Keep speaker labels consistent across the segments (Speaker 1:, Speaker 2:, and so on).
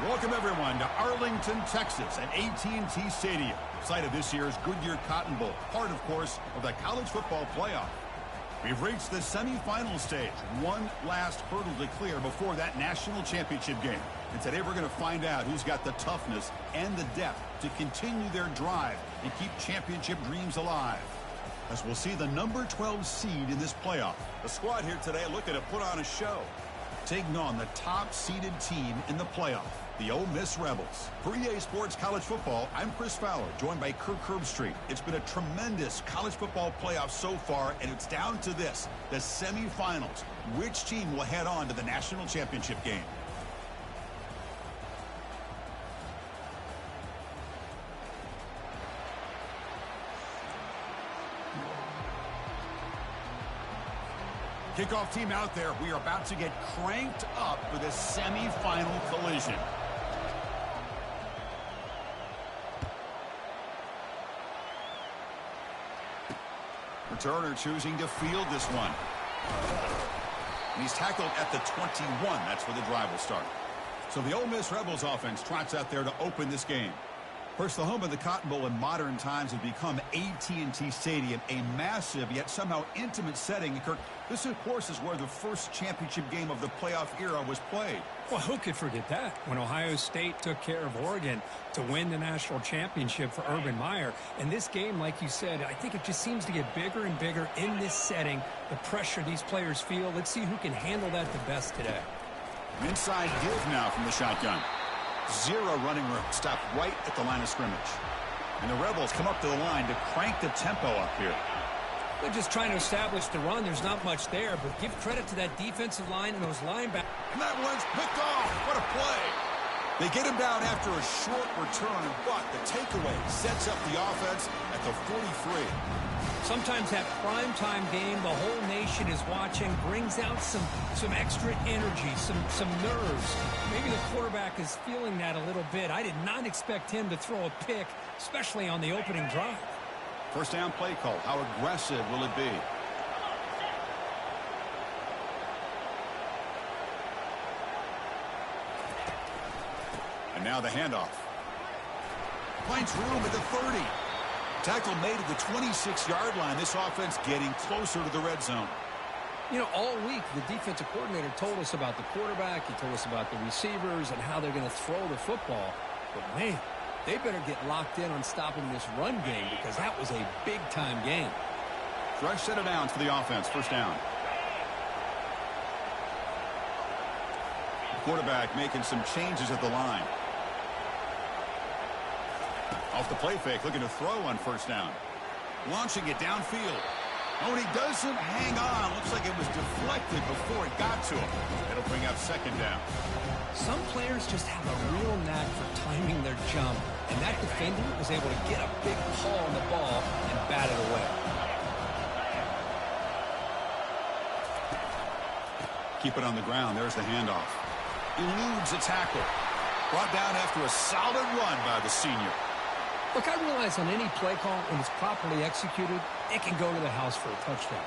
Speaker 1: Welcome, everyone, to Arlington, Texas at AT&T Stadium, site of this year's Goodyear Cotton Bowl, part, of course, of the college football playoff. We've reached the semifinal stage, one last hurdle to clear before that national championship game. And today we're going to find out who's got the toughness and the depth to continue their drive and keep championship dreams alive. As we'll see the number 12 seed in this playoff. The squad here today looking to put on a show, taking on the top-seeded team in the playoff, the Ole Miss Rebels. For EA Sports College Football, I'm Chris Fowler, joined by Kirk Herbstreit. It's been a tremendous college football playoff so far, and it's down to this, the semifinals. Which team will head on to the national championship game? Kickoff team out there. We are about to get cranked up for this semifinal collision. Returner choosing to field this one. And he's tackled at the 21. That's where the drive will start. So the Ole Miss Rebels offense trots out there to open this game. First, the home of the Cotton Bowl in modern times has become AT&T Stadium, a massive yet somehow intimate setting. Kirk, this, of course, is where the first championship game of the playoff era was played.
Speaker 2: Well, who could forget that? When Ohio State took care of Oregon to win the national championship for Urban Meyer. And this game, like you said, I think it just seems to get bigger and bigger in this setting. The pressure these players feel. Let's see who can handle that the best today.
Speaker 1: Inside give now from the shotgun. Zero running room. Stopped right at the line of scrimmage. And the Rebels come up to the line to crank the tempo up here.
Speaker 2: They're just trying to establish the run. There's not much there, but give credit to that defensive line and those linebackers.
Speaker 1: And that one's picked off. What a play. They get him down after a short return, but the takeaway sets up the offense at the 43.
Speaker 2: Sometimes that primetime game, the whole nation is watching, brings out some extra energy, some nerves. Maybe the quarterback is feeling that a little bit. I did not expect him to throw a pick, especially on the opening drive.
Speaker 1: First down play call. How aggressive will it be? And now the handoff. Finds room at the 30. Tackle made at the 26-yard line. This offense getting closer to the red zone.
Speaker 2: You know, all week, the defensive coordinator told us about the quarterback. He told us about the receivers and how they're going to throw the football. But, man, they better get locked in on stopping this run game because that was a big-time game.
Speaker 1: Fresh set of downs for the offense. First down. The quarterback making some changes at the line. Off the play fake, looking to throw on first down. Launching it downfield. Oh, and he doesn't hang on. Looks like it was deflected before it got to him. It'll bring up second down.
Speaker 2: Some players just have a real knack for timing their jump, and that defender was able to get a big paw on the ball and bat it away.
Speaker 1: Keep it on the ground. There's the handoff. Eludes a tackle. Brought down after a solid run by the senior.
Speaker 2: Look, I realize on any play call, when it's properly executed, it can go to the house for a touchdown.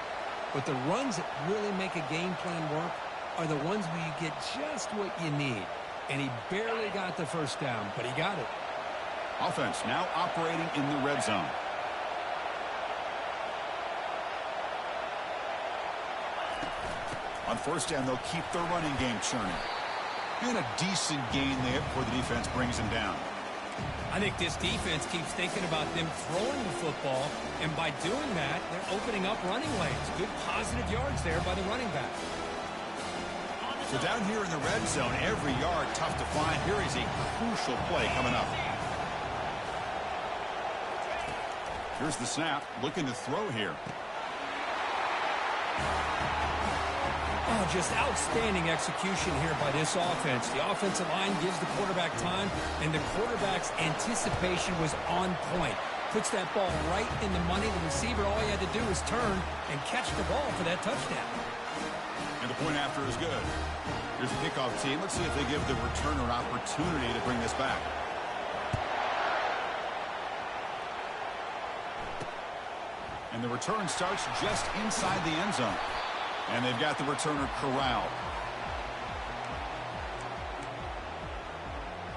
Speaker 2: But the runs that really make a game plan work are the ones where you get just what you need. And he barely got the first down, but he got it.
Speaker 1: Offense now operating in the red zone. On first down, they'll keep their running game churning. And a decent gain there before the defense brings him down.
Speaker 2: I think this defense keeps thinking about them throwing the football, and by doing that, they're opening up running lanes. Good positive yards there by the running back.
Speaker 1: So down here in the red zone, every yard tough to find. Here is a crucial play coming up. Here's the snap, looking to throw here.
Speaker 2: Oh, just outstanding execution here by this offense. The offensive line gives the quarterback time, and the quarterback's anticipation was on point. Puts that ball right in the money. The receiver, all he had to do was turn and catch the ball for that touchdown.
Speaker 1: And the point after is good. Here's the kickoff team. Let's see if they give the returner opportunity to bring this back. And the return starts just inside the end zone. And they've got the returner corralled.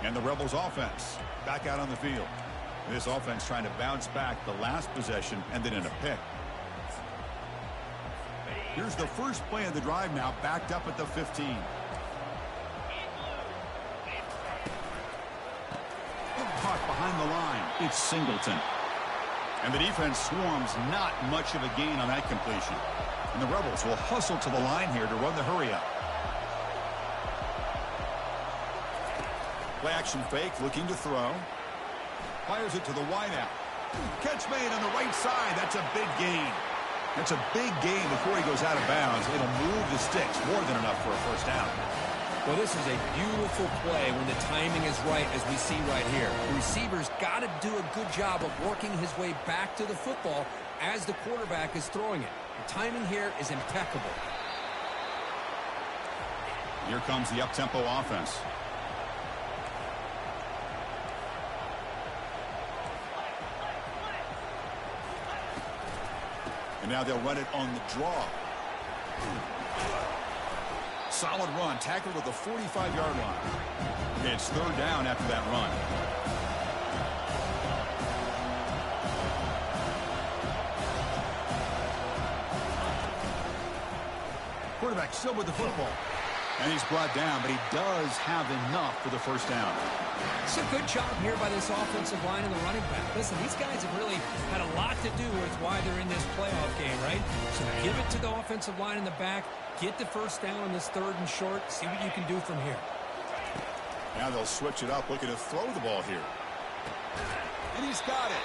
Speaker 1: And the Rebels offense back out on the field. This offense trying to bounce back the last possession and then in a pick. Here's the first play of the drive now, backed up at the 15. Caught behind the line. It's Singleton. And the defense swarms, not much of a gain on that completion. And the Rebels will hustle to the line here to run the hurry up. Play action fake, looking to throw. Fires it to the wideout. Catch made on the right side. That's a big gain. That's a big gain before he goes out of bounds. It'll move the sticks more than enough for a first down.
Speaker 2: Well, this is a beautiful play when the timing is right, as we see right here. The receiver's got to do a good job of working his way back to the football as the quarterback is throwing it. The timing here is impeccable.
Speaker 1: Here comes the up-tempo offense. And now they'll run it on the draw. Solid run, tackled at the 45-yard line. It's third down after that run. Quarterback still with the football. And he's brought down, but he does have enough for the first down.
Speaker 2: It's a good job here by this offensive line and the running back. Listen, these guys have really had a lot to do with why they're in this playoff game, right? So give it to the offensive line in the back. Get the first down on this third and short. See what you can do from here.
Speaker 1: Now they'll switch it up, looking to throw the ball here. And he's got it.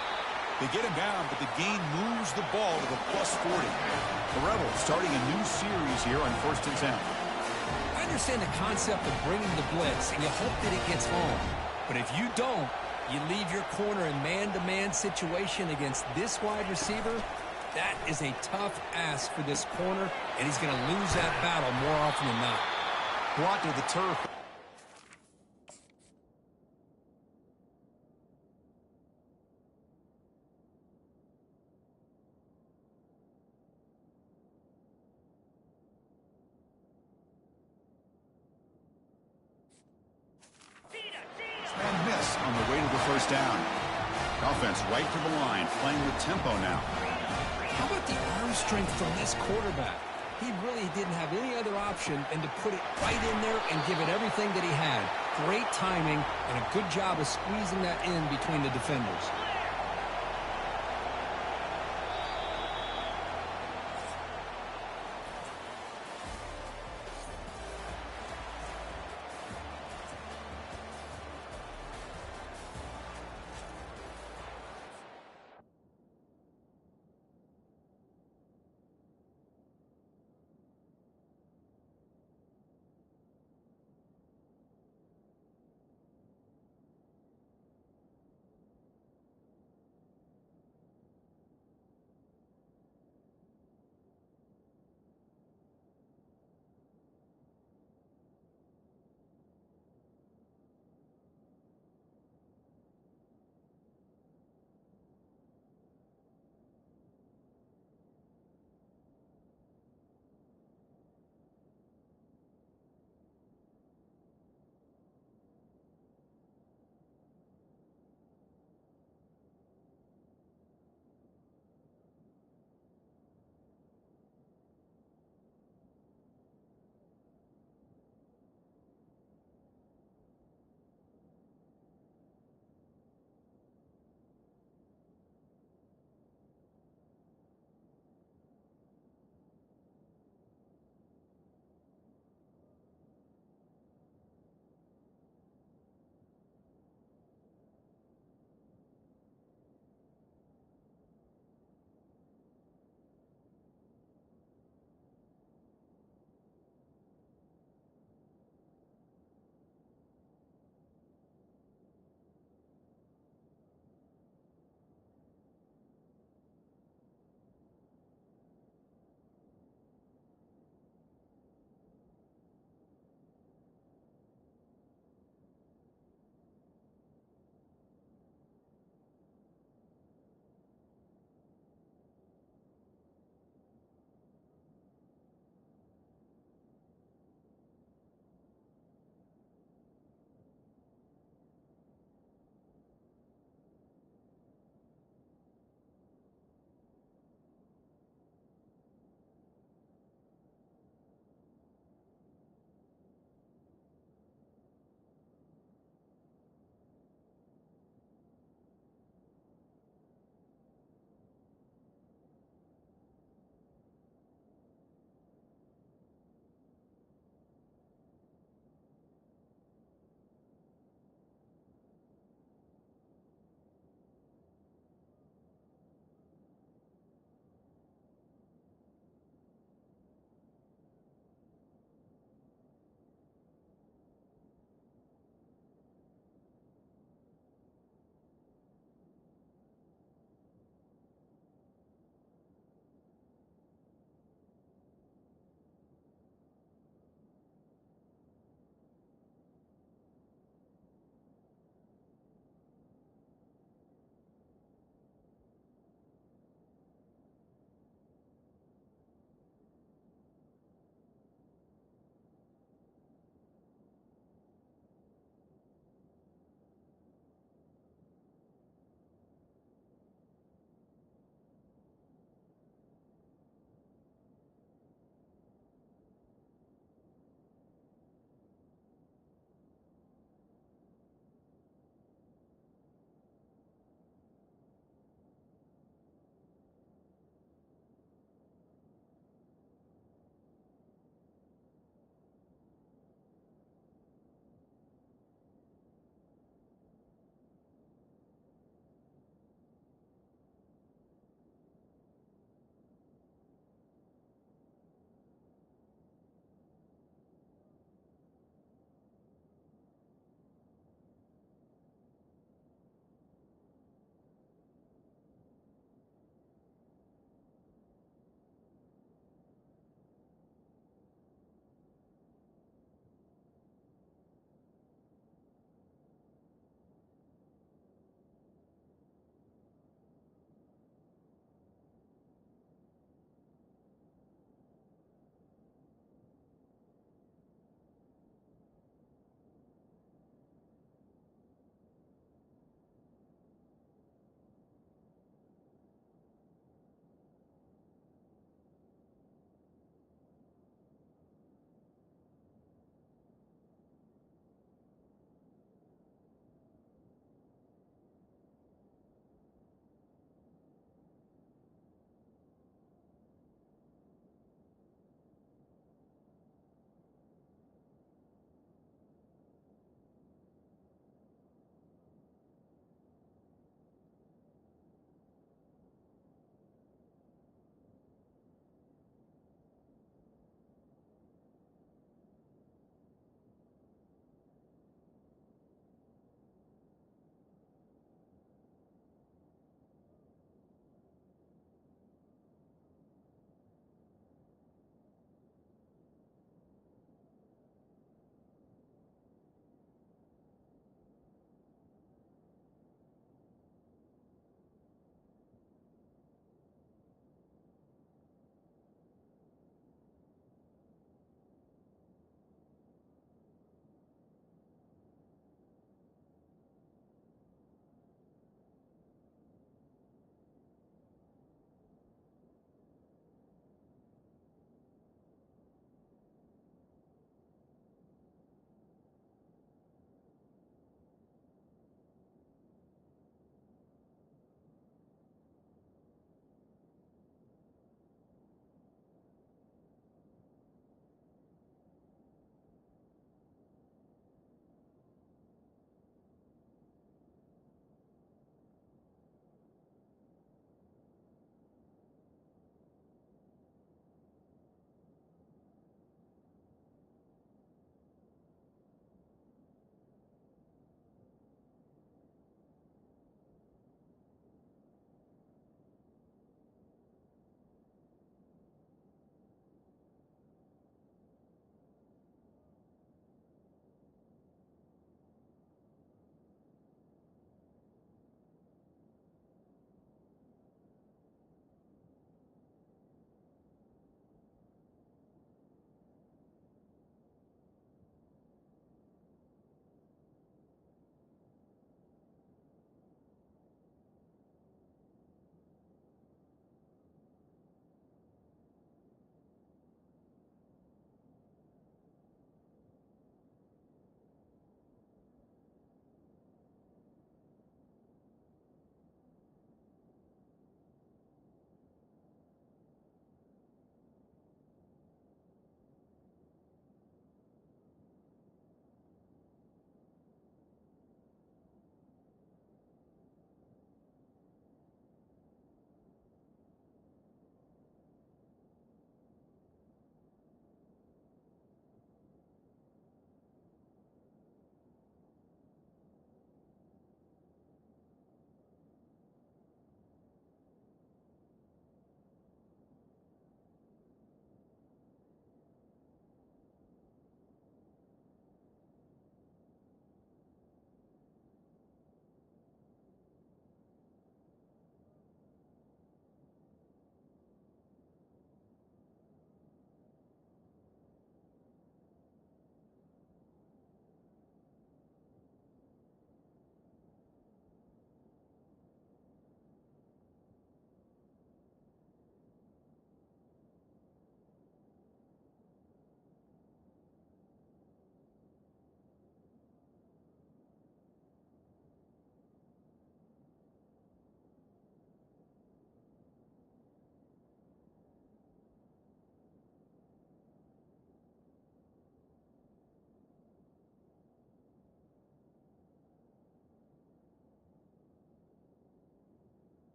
Speaker 1: They get him down, but the gain moves the ball to the +40. The Rebels starting a new series here on 1st and 10.
Speaker 2: I understand the concept of bringing the blitz, and you hope that it gets home. But if you don't, you leave your corner in man-to-man situation against this wide receiver. That is a tough ask for this corner, and he's going to lose that battle more often than not.
Speaker 1: Brought to the turf. And miss on the way to the first down. Offense right to the line, playing with tempo now.
Speaker 2: How about the arm strength from this quarterback? He really didn't have any other option than to put it right in there and give it everything that he had. Great timing and a good job of squeezing that in between the defenders.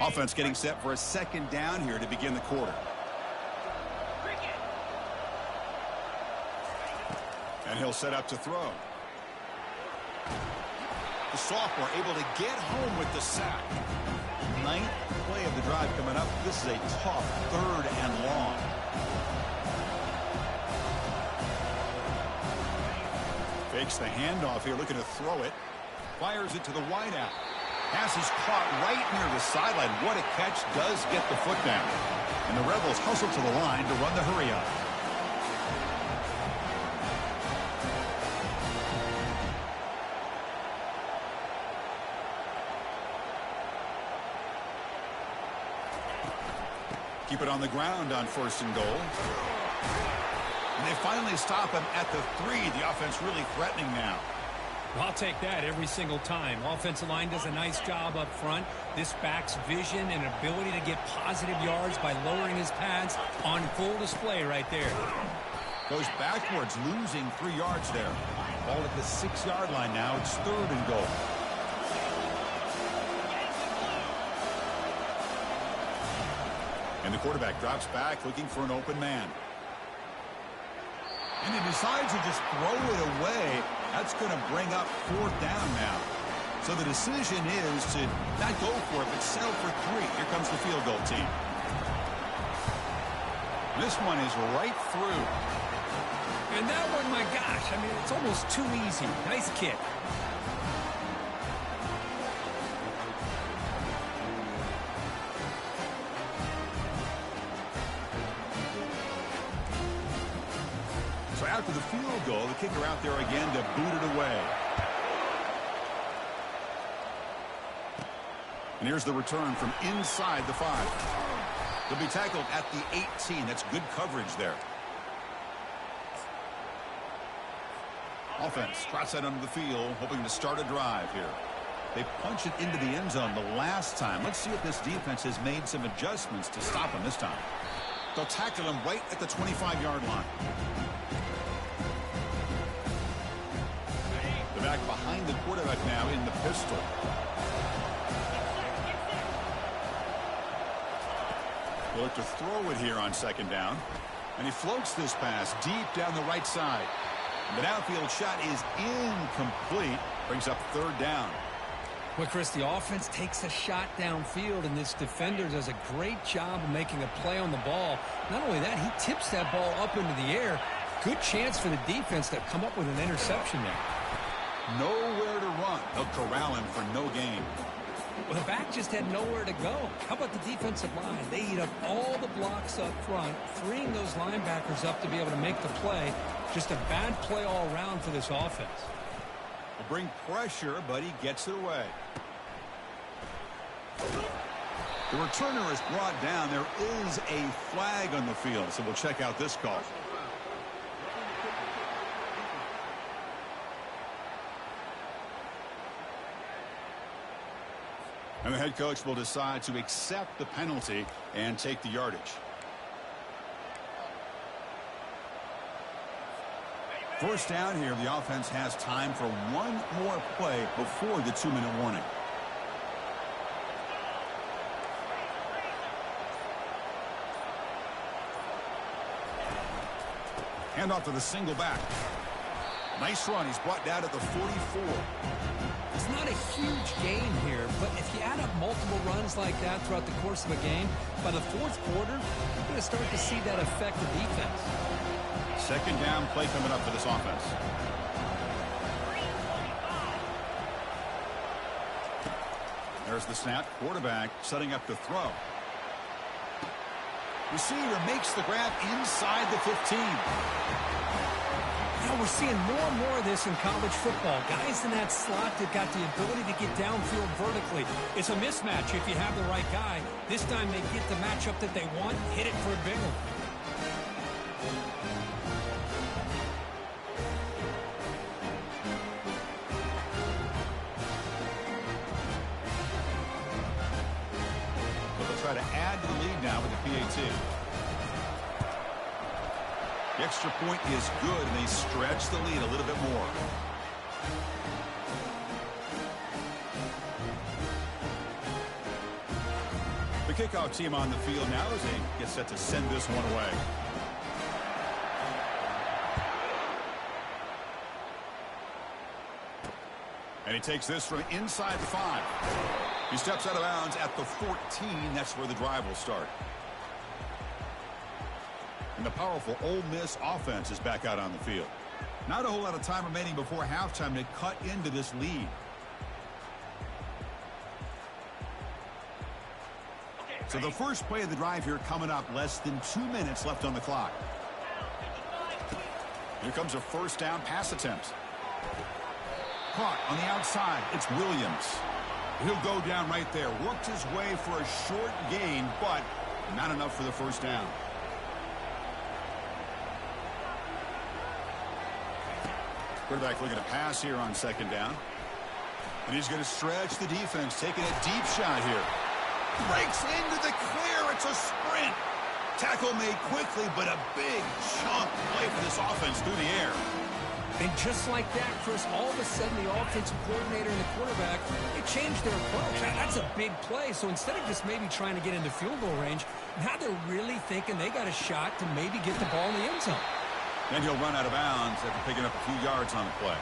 Speaker 1: Offense getting set for a second down here to begin the quarter. And he'll set up to throw. The sophomore able to get home with the sack. Ninth play of the drive coming up. This is a tough 3rd and long. Fakes the handoff here, looking to throw it. Fires it to the wideout. Pass is caught right near the sideline. What a catch, does get the foot down. And the Rebels hustle to the line to run the hurry up. Keep it on the ground on 1st and goal. And they finally stop him at the 3. The offense really threatening now.
Speaker 2: I'll take that every single time. Offensive line does a nice job up front. This back's vision and ability to get positive yards by lowering his pads on full display right there.
Speaker 1: Goes backwards, losing 3 yards there. Ball at the 6-yard line now. It's 3rd and goal. And the quarterback drops back looking for an open man. And he decides to just throw it away. That's going to bring up 4th down now. So the decision is to not go for it, but settle for 3. Here comes the field goal team. This one is right through.
Speaker 2: And that one, my gosh, I mean, it's almost too easy. Nice kick.
Speaker 1: After the field goal, the kicker out there again to boot it away. And here's the return from inside the 5. He'll be tackled at the 18. That's good coverage there. Offense trots that under the field, hoping to start a drive here. They punch it into the end zone the last time. Let's see if this defense has made some adjustments to stop him this time. They'll tackle him right at the 25-yard line. Back behind the quarterback now in the pistol. He'll look to throw it here on 2nd down. And he floats this pass deep down the right side. The downfield shot is incomplete. Brings up 3rd down.
Speaker 2: Well, Chris, the offense takes a shot downfield, and this defender does a great job of making a play on the ball. Not only that, he tips that ball up into the air. Good chance for the defense to come up with an interception there.
Speaker 1: Nowhere to run. They'll corral him for no gain.
Speaker 2: Well, the back just had nowhere to go. How about the defensive line? They eat up all the blocks up front, freeing those linebackers up to be able to make the play. Just a bad play all around for this offense.
Speaker 1: Will bring pressure, but he gets it away. The returner is brought down. There is a flag on the field, so we'll check out this call. And the head coach will decide to accept the penalty and take the yardage. First down here, the offense has time for one more play before the 2-minute warning. Handoff to the single back. Nice run. He's brought down at the 44.
Speaker 2: It's not a huge gain here, but if you add up multiple runs like that throughout the course of a game, by the 4th quarter, you're going to start to see that affect the defense.
Speaker 1: 2nd down play coming up for this offense. There's the snap. Quarterback setting up the throw. Receiver makes the grab inside the 15.
Speaker 2: You know, we're seeing more and more of this in college football. Guys in that slot that got the ability to get downfield vertically. It's a mismatch if you have the right guy. This time they get the matchup that they want, hit it for a big one.
Speaker 1: They'll try to add to the lead now with the PAT. The extra point is good, and they stretch the lead a little bit more. kickoff team on the field now as they get set to send this one away. And he takes this from inside the 5. He steps out of bounds at the 14. That's where the drive will start. And the powerful Ole Miss offense is back out on the field. Not a whole lot of time remaining before halftime to cut into this lead. So the first play of the drive here coming up, less than 2 minutes left on the clock. Here comes a first down pass attempt. Caught on the outside. It's Williams. He'll go down right there. Worked his way for a short gain, but not enough for the first down. Quarterback looking to pass here on second down. And he's going to stretch the defense, taking a deep shot here. Breaks into the clear. It's a sprint. Tackle made quickly, but a big chunk play for this offense through the air.
Speaker 2: And just like that, Chris, all of a sudden the offensive coordinator and the quarterback, they changed their approach. That's a big play. So instead of just maybe trying to get into field goal range, now they're really thinking they got a shot to maybe get the ball in the end zone.
Speaker 1: Then he'll run out of bounds after picking up a few yards on the play.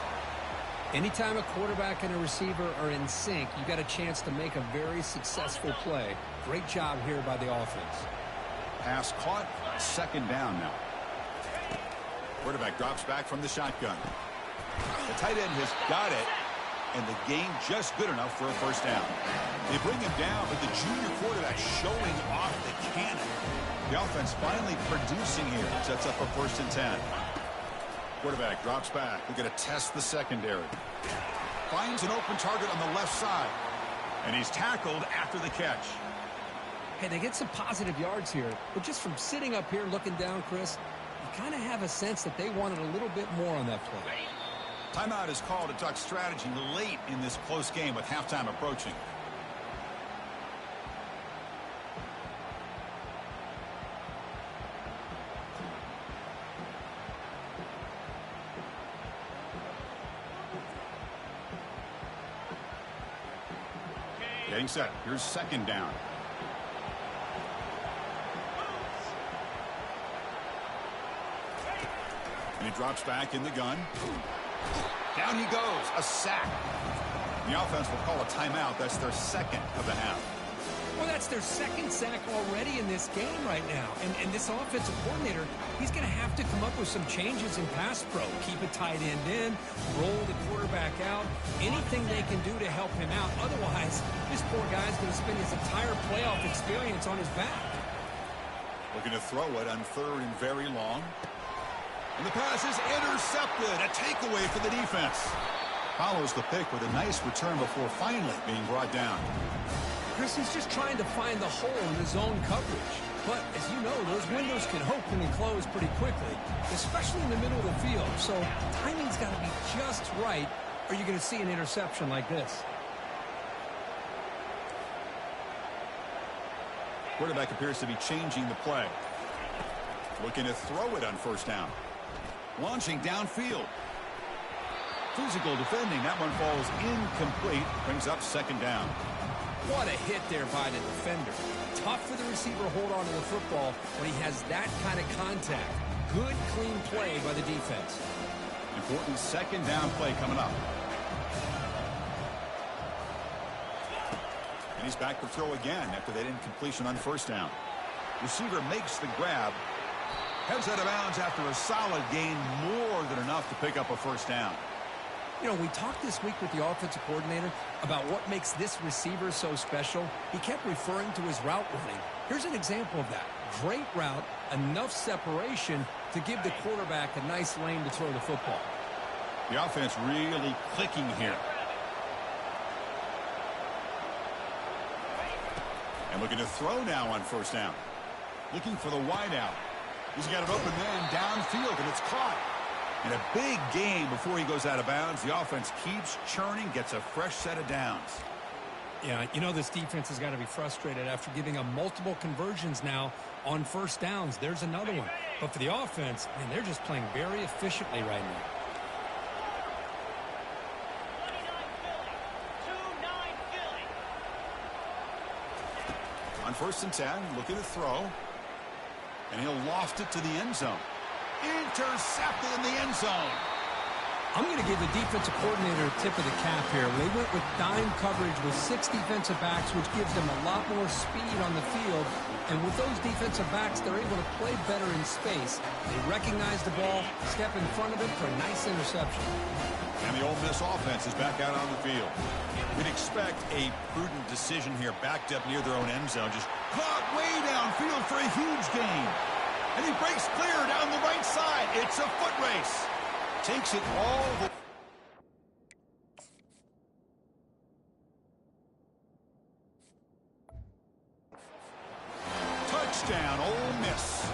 Speaker 2: Anytime a quarterback and a receiver are in sync, you got a chance to make a very successful play. Great job here by the offense.
Speaker 1: Pass caught. Second down now. Quarterback drops back from the shotgun. The tight end has got it, and the gain just good enough for a first down. They bring him down, but the junior quarterback showing off the cannon. The offense finally producing here. Sets up a 1st and 10. Quarterback drops back. We're going to test the secondary. Finds an open target on the left side. And he's tackled after the catch.
Speaker 2: Hey, they get some positive yards here, but just from sitting up here looking down, Chris, you kind of have a sense that they wanted a little bit more on that play.
Speaker 1: Timeout is called to talk strategy late in this close game with halftime approaching. Getting set. Here's second down. And he drops back in the gun. Down he goes. A sack. The offense will call a timeout. That's their second of the half.
Speaker 2: Well, that's their second sack already in this game right now. And this offensive coordinator, he's going to have to come up with some changes in pass pro. Keep a tight end in, roll the quarterback out, anything they can do to help him out. Otherwise, this poor guy's going to spend his entire playoff experience on his back.
Speaker 1: Looking to throw it on 3rd and very long. And the pass is intercepted. A takeaway for the defense. Follows the pick with a nice return before finally being brought down.
Speaker 2: Chris is just trying to find the hole in the zone coverage. But, as you know, those windows can open and close pretty quickly, especially in the middle of the field. So timing's got to be just right, or you're going to see an interception like this.
Speaker 1: Quarterback appears to be changing the play. Looking to throw it on 1st down. Launching downfield. Physical defending. That one falls incomplete. Brings up 2nd down.
Speaker 2: What a hit there by the defender. Tough for the receiver to hold on to the football when he has that kind of contact. Good, clean play by the defense.
Speaker 1: Important 2nd down play coming up. And he's back to throw again after that incompletion on 1st down. Receiver makes the grab. Heads out of bounds after a solid gain, more than enough to pick up a 1st down.
Speaker 2: You know, we talked this week with the offensive coordinator about what makes this receiver so special. He kept referring to his route running. Here's an example of that. Great route, enough separation to give the quarterback a nice lane to throw the football.
Speaker 1: The offense really clicking here. And looking to throw now on 1st down. Looking for the wideout. He's got an open man downfield, and it's caught. And a big gain before he goes out of bounds. The offense keeps churning, gets a fresh set of downs.
Speaker 2: Yeah, you know this defense has got to be frustrated after giving them multiple conversions now on 1st downs. There's another one. But for the offense, man, they're just playing very efficiently right now. On
Speaker 1: first and 10, looking to throw. And he'll loft it to the end zone. Intercepted in the end zone.
Speaker 2: I'm going to give the defensive coordinator a tip of the cap here. They went with dime coverage with 6 defensive backs, which gives them a lot more speed on the field. And with those defensive backs, they're able to play better in space. They recognize the ball, step in front of it for a nice interception.
Speaker 1: And the Ole Miss offense is back out on the field. We'd expect a prudent decision here, backed up near their own end zone. Just caught way downfield for a huge gain. And he breaks clear down the right side. It's a foot race. Takes it all the... Touchdown, Ole Miss.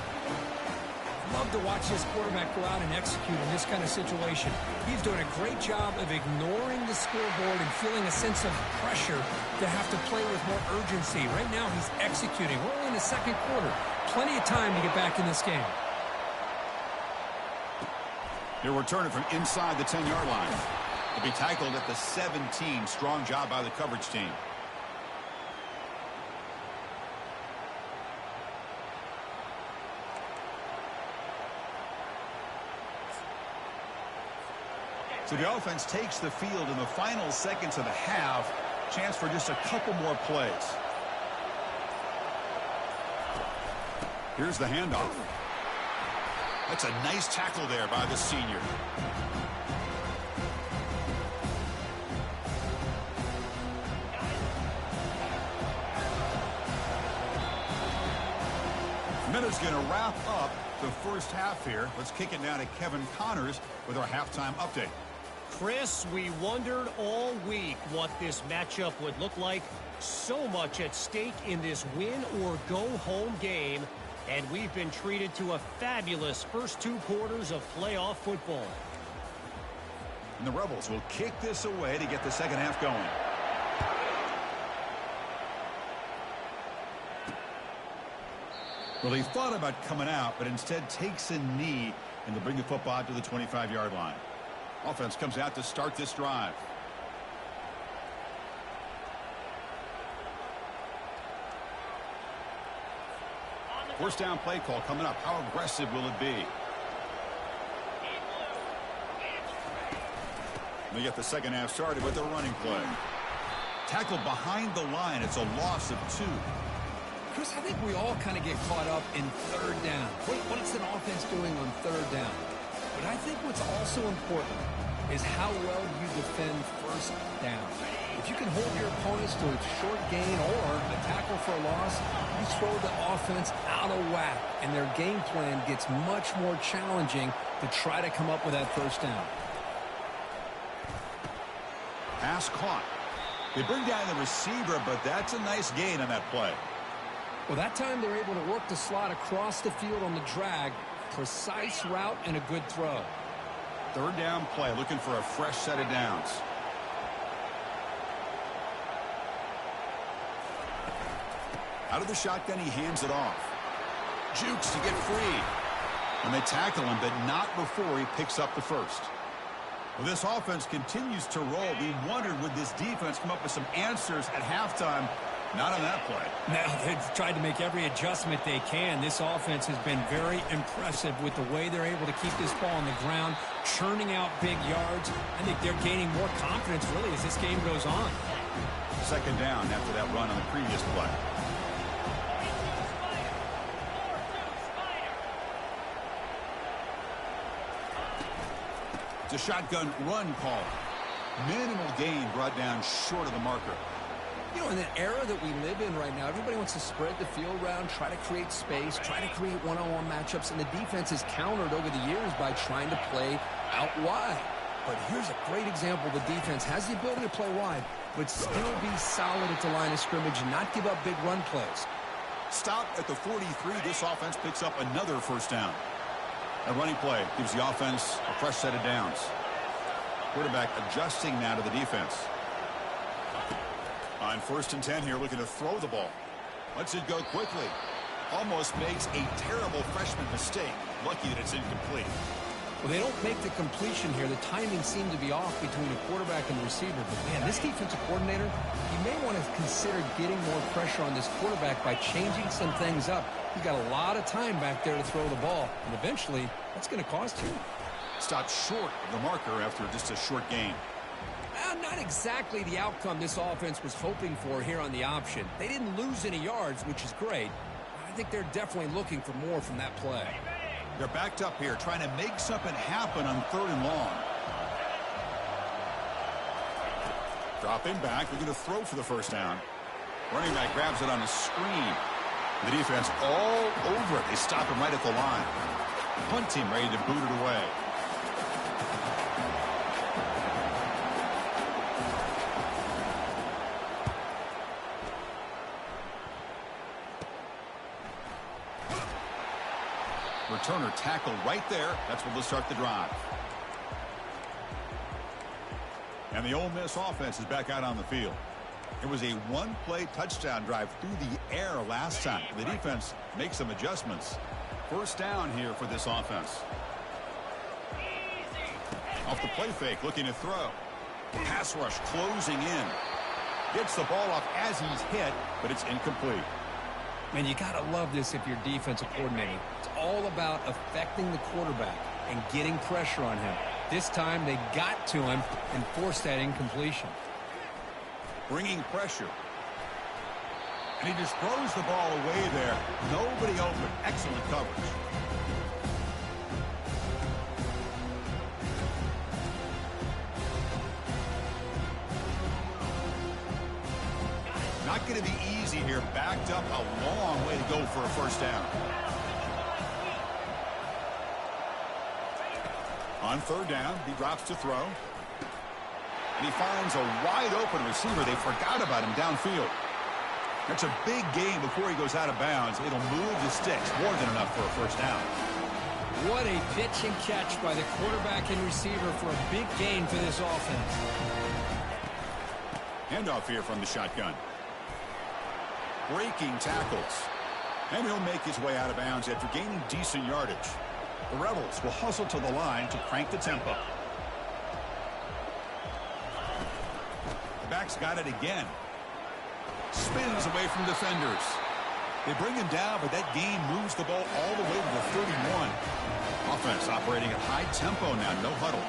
Speaker 2: Love to watch this quarterback go out and execute in this kind of situation. He's doing a great job of ignoring the scoreboard and feeling a sense of pressure to have to play with more urgency. Right now, he's executing. We're only in the second quarter. Plenty of time to get back in this game.
Speaker 1: He'll return it from inside the 10-yard line. He'll be tackled at the 17. Strong job by the coverage team. So the offense takes the field in the final seconds of the half. Chance for just a couple more plays. Here's the handoff. That's a nice tackle there by the senior. Minute's going to wrap up the first half here. Let's kick it now to Kevin Connors with our halftime update.
Speaker 3: Chris, we wondered all week what this matchup would look like. So much at stake in this win-or-go-home game. And we've been treated to a fabulous first 2 quarters of playoff football.
Speaker 1: And the Rebels will kick this away to get the second half going. Well, he thought about coming out, but instead takes a knee and to bring the football to the 25-yard line. Offense comes out to start this drive. First down play call coming up. How aggressive will it be? They get the second half started with a running play. Tackled behind the line. It's a loss of 2.
Speaker 2: Chris, I think we all kind of get caught up in third down. What's an offense doing on third down? But I think what's also important is how well you defend first down. If you can hold your opponents to a short gain or a tackle for a loss, you throw the offense out of whack, and their game plan gets much more challenging to try to come up with that first down.
Speaker 1: Pass caught. They bring down the receiver, but that's a nice gain on that play.
Speaker 2: Well, that time they're able to work the slot across the field on the drag. Precise route and a good throw.
Speaker 1: Third down play, looking for a fresh set of downs. Out of the shotgun, he hands it off. Jukes to get free. And they tackle him, but not before he picks up the first. Well, this offense continues to roll. We wondered, would this defense come up with some answers at halftime? Not on that play.
Speaker 2: Now, they've tried to make every adjustment they can. This offense has been very impressive with the way they're able to keep this ball on the ground, churning out big yards. I think they're gaining more confidence, really, as this game goes on.
Speaker 1: Second down after that run on the previous play. It's a shotgun run call. Minimal gain brought down short of the marker.
Speaker 2: You know, in the era that we live in right now, everybody wants to spread the field around, try to create space, try to create one-on-one matchups, and the defense is countered over the years by trying to play out wide. But here's a great example. The defense has the ability to play wide, but still be solid at the line of scrimmage and not give up big run plays.
Speaker 1: Stopped at the 43. This offense picks up another first down. A running play gives the offense a fresh set of downs. Quarterback adjusting now to the defense. On first and 10 here, looking to throw the ball. Lets it go quickly. Almost makes a terrible freshman mistake. Lucky that it's incomplete.
Speaker 2: Well, they don't make the completion here. The timing seemed to be off between a quarterback and the receiver. But, man, this defensive coordinator, you may want to consider getting more pressure on this quarterback by changing some things up. He's got a lot of time back there to throw the ball. And eventually, that's going to cost you.
Speaker 1: Stopped short of the marker after just a short gain.
Speaker 2: Not exactly the outcome this offense was hoping for here on the option. They didn't lose any yards, which is great. I think they're definitely looking for more from that play.
Speaker 1: They're backed up here, trying to make something happen on 3rd and long. Dropping back, they're going to throw for the first down. Running back grabs it on a screen. The defense all over it. They stop him right at the line. Punt team ready to boot it away. Returner tackled right there. That's where they'll start the drive. And the Ole Miss offense is back out on the field. It was a one-play touchdown drive through the air last time. The defense makes some adjustments. First down here for this offense. Off the play fake, looking to throw. Pass rush closing in. Gets the ball off as he's hit, but it's incomplete.
Speaker 2: Man, you got to love this if you're defensive coordinator. It's all about affecting the quarterback and getting pressure on him. This time they got to him and forced that incompletion.
Speaker 1: Bringing pressure. And he just throws the ball away there. Nobody open. Excellent coverage. Not going to be easy here. Backed up a long way to go for a first down. On 3rd down, he drops to throw. And he finds a wide open receiver. They forgot about him downfield. That's a big gain before he goes out of bounds. It'll move the sticks. More than enough for a first down.
Speaker 2: What a pitch and catch by the quarterback and receiver for a big gain for this offense.
Speaker 1: Handoff here from the shotgun. Breaking tackles. And he'll make his way out of bounds after gaining decent yardage. The Rebels will hustle to the line to crank the tempo. The back's got it again. Spins away from defenders. They bring him down, but that gain moves the ball all the way to the 31. Offense operating at high tempo now, no huddle.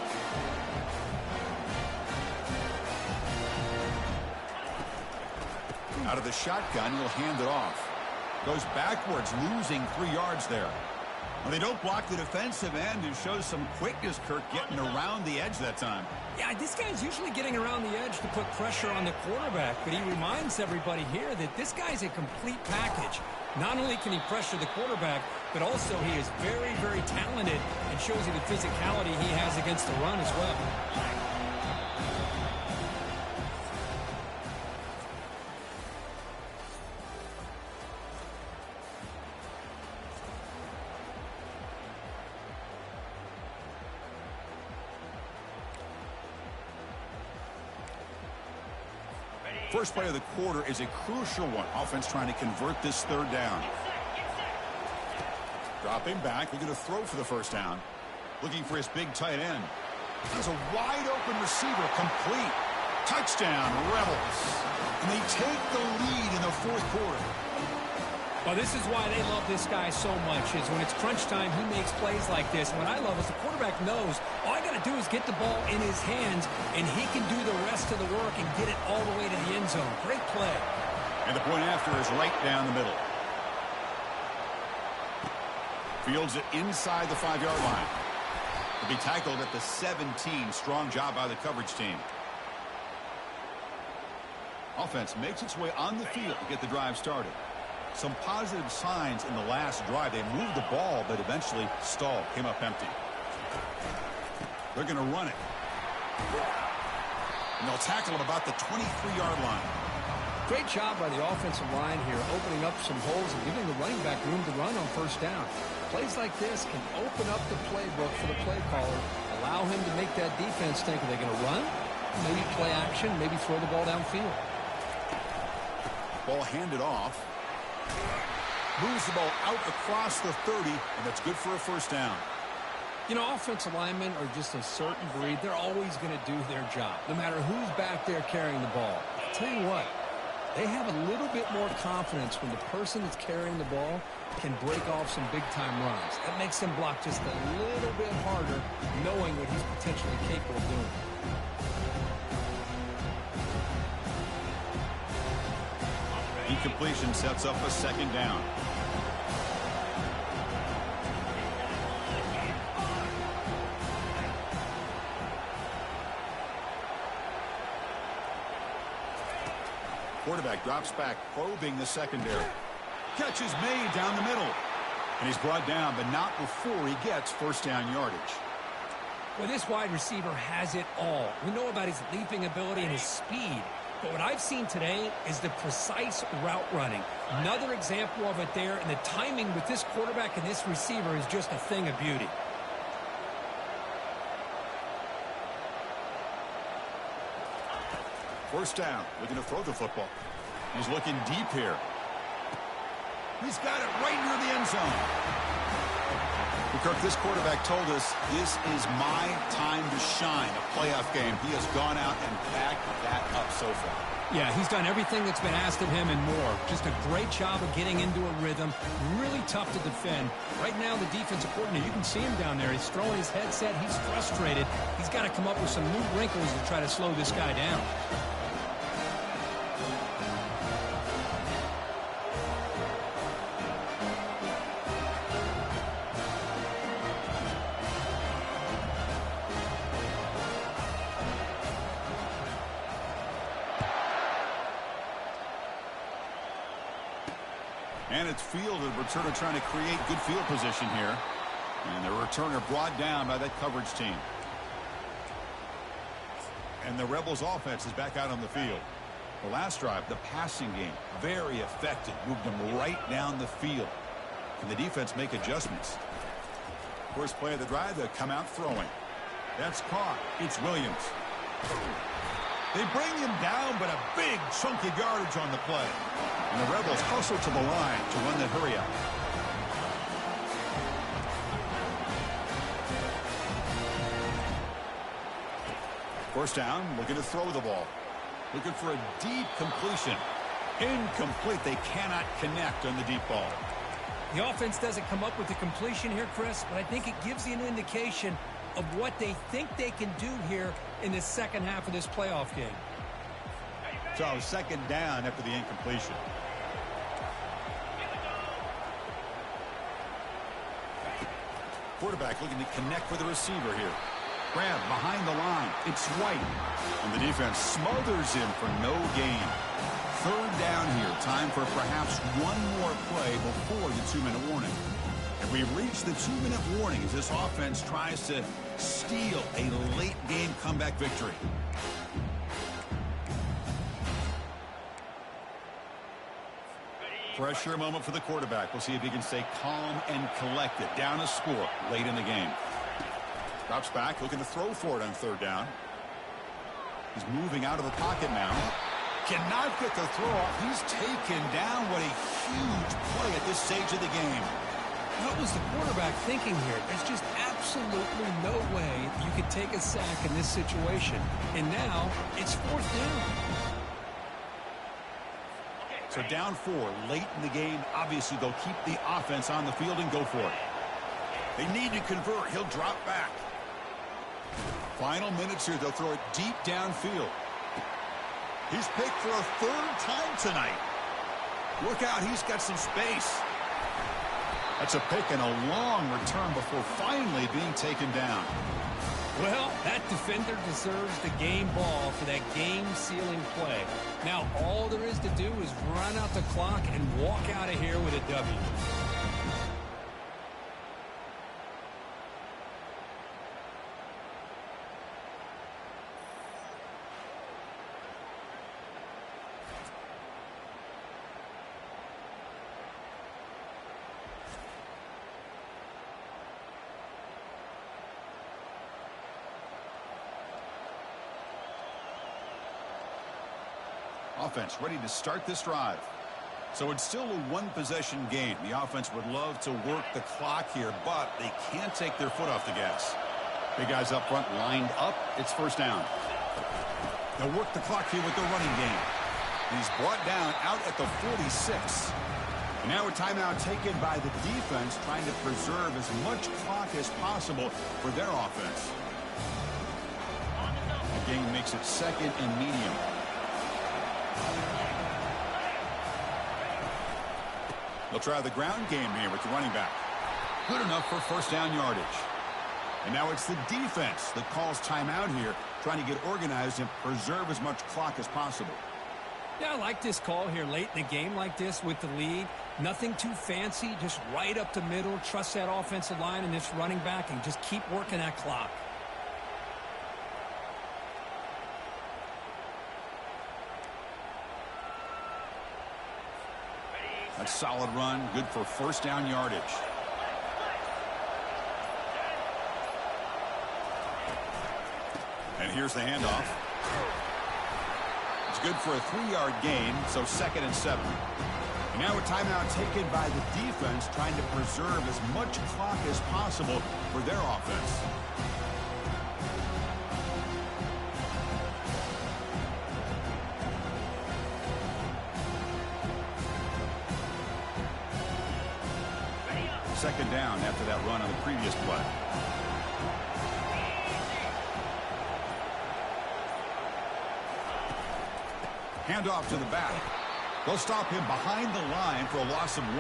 Speaker 1: Out of the shotgun, he'll hand it off. Goes backwards, losing 3 yards there. Well, they don't block the defensive end and shows some quickness, Kirk, getting around the edge that time.
Speaker 2: Yeah, this guy's usually getting around the edge to put pressure on the quarterback, but he reminds everybody here that this guy's a complete package. Not only can he pressure the quarterback, but also he is very, very talented and shows you the physicality he has against the run as well.
Speaker 1: First play of the quarter is a crucial one. Offense trying to convert this 3rd down. Dropping back. They're going to throw for the first down. Looking for his big tight end. Has a wide open receiver, complete. Touchdown, Rebels. And they take the lead in the 4th quarter.
Speaker 2: Well, this is why they love this guy so much, is when it's crunch time, he makes plays like this. What I love is the quarterback knows all I got to do is get the ball in his hands, and he can do the rest of the work and get it all the way to the end zone. Great play.
Speaker 1: And the point after is right down the middle. Fields it inside the 5-yard line. He'll be tackled at the 17. Strong job by the coverage team. Offense makes its way on the field to get the drive started. Some positive signs in the last drive. They moved the ball, but eventually stalled. Came up empty. They're going to run it. And they'll tackle him about the 23-yard line.
Speaker 2: Great job by the offensive line here, opening up some holes and giving the running back room to run on first down. Plays like this can open up the playbook for the play caller, allow him to make that defense think, are they going to run? Maybe play action, maybe throw the ball downfield.
Speaker 1: Ball handed off. Moves the ball out across the 30, and that's good for a first down.
Speaker 2: You know, offensive linemen are just a certain breed. They're always going to do their job, no matter who's back there carrying the ball. I'll tell you what, they have a little bit more confidence when the person that's carrying the ball can break off some big-time runs. That makes them block just a little bit harder, knowing what he's potentially capable of doing.
Speaker 1: Incompletion sets up a second down. Quarterback drops back, probing the secondary. Catch is made down the middle. And he's brought down, but not before he gets first down yardage.
Speaker 2: Well, this wide receiver has it all. We know about his leaping ability and his speed. But what I've seen today is the precise route running. Another example of it there, and the timing with this quarterback and this receiver is just a thing of beauty.
Speaker 1: First down, looking to throw the football. He's looking deep here. He's got it right near the end zone. Kirk, this quarterback told us this is my time to shine, a playoff game. He has gone out and backed that up so far.
Speaker 2: Yeah, he's done everything that's been asked of him and more. Just a great job of getting into a rhythm. Really tough to defend. Right now, the defensive coordinator, you can see him down there. He's throwing his headset. He's frustrated. He's got to come up with some new wrinkles to try to slow this guy down.
Speaker 1: And it's fielded. Returner trying to create good field position here. And the returner brought down by that coverage team. And the Rebels offense is back out on the field. The last drive, the passing game, very effective. Moved them right down the field. Can the defense make adjustments? First play of the drive, they'll come out throwing. That's caught. It's Williams. They bring him down, but a big chunk of yardage on the play. And the Rebels hustle to the line to run that hurry up. First down, looking to throw the ball. Looking for a deep completion. Incomplete. They cannot connect on the deep ball.
Speaker 2: The offense doesn't come up with the completion here, Chris, but I think it gives you an indication of what they think they can do here in the second half of this playoff game.
Speaker 1: So second down after the incompletion. Quarterback looking to connect with the receiver here. Grab behind the line. It's White. And the defense smothers him for no gain. Third down here. Time for perhaps one more play before the 2-minute warning. And we reach the 2-minute warning as this offense tries to steal a late-game comeback victory. Pressure moment for the quarterback. We'll see if he can stay calm and collected. Down a score late in the game. Drops back, looking to throw for it on third down. He's moving out of the pocket now. Cannot get the throw off. He's taken down. What a huge play at this stage of the game.
Speaker 2: What was the quarterback thinking here? There's just absolutely no way you could take a sack in this situation. And now it's fourth down.
Speaker 1: So down 4 late in the game. Obviously, they'll keep the offense on the field and go for it. They need to convert. He'll drop back. Final minutes here. They'll throw it deep downfield. He's picked for a third time tonight. Look out. He's got some space. That's a pick and a long return before finally being taken down.
Speaker 2: Well, that defender deserves the game ball for that game-sealing play. Now, all there is to do is run out the clock and walk out of here with a W.
Speaker 1: Offense ready to start this drive. So it's still a one-possession game. The offense would love to work the clock here, but they can't take their foot off the gas. Big guys up front lined up. It's first down. They'll work the clock here with the running game. He's brought down out at the 46. And now a timeout taken by the defense, trying to preserve as much clock as possible for their offense. The game makes it second and medium. They'll try the ground game here with the running back. Good enough for first down yardage. And now it's the defense that calls timeout here, trying to get organized and preserve as much clock as possible.
Speaker 2: Yeah, I like this call here late in the game like this with the lead. Nothing too fancy, just right up the middle. Trust that offensive line and this running back and just keep working that clock.
Speaker 1: That's solid run, good for first down yardage. And here's the handoff. It's good for a 3-yard gain, so second and 7. And now a timeout taken by the defense, trying to preserve as much clock as possible for their offense. Second down after that run on the previous play. Handoff to the back. They'll stop him behind the line for a loss of 1.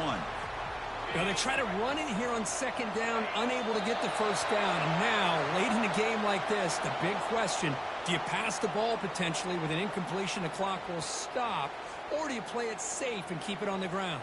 Speaker 2: Now they try to run it here on second down, unable to get the first down. And now, late in a game like this, the big question, do you pass the ball potentially with an incompletion, the clock will stop, or do you play it safe and keep it on the ground?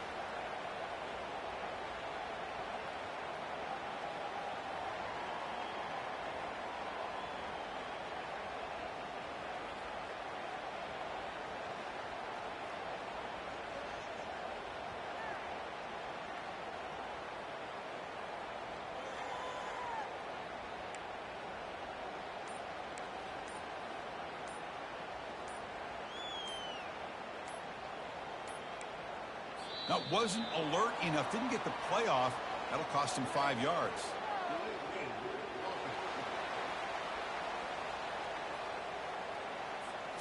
Speaker 1: That wasn't alert enough. Didn't get the play off. That'll cost him 5 yards.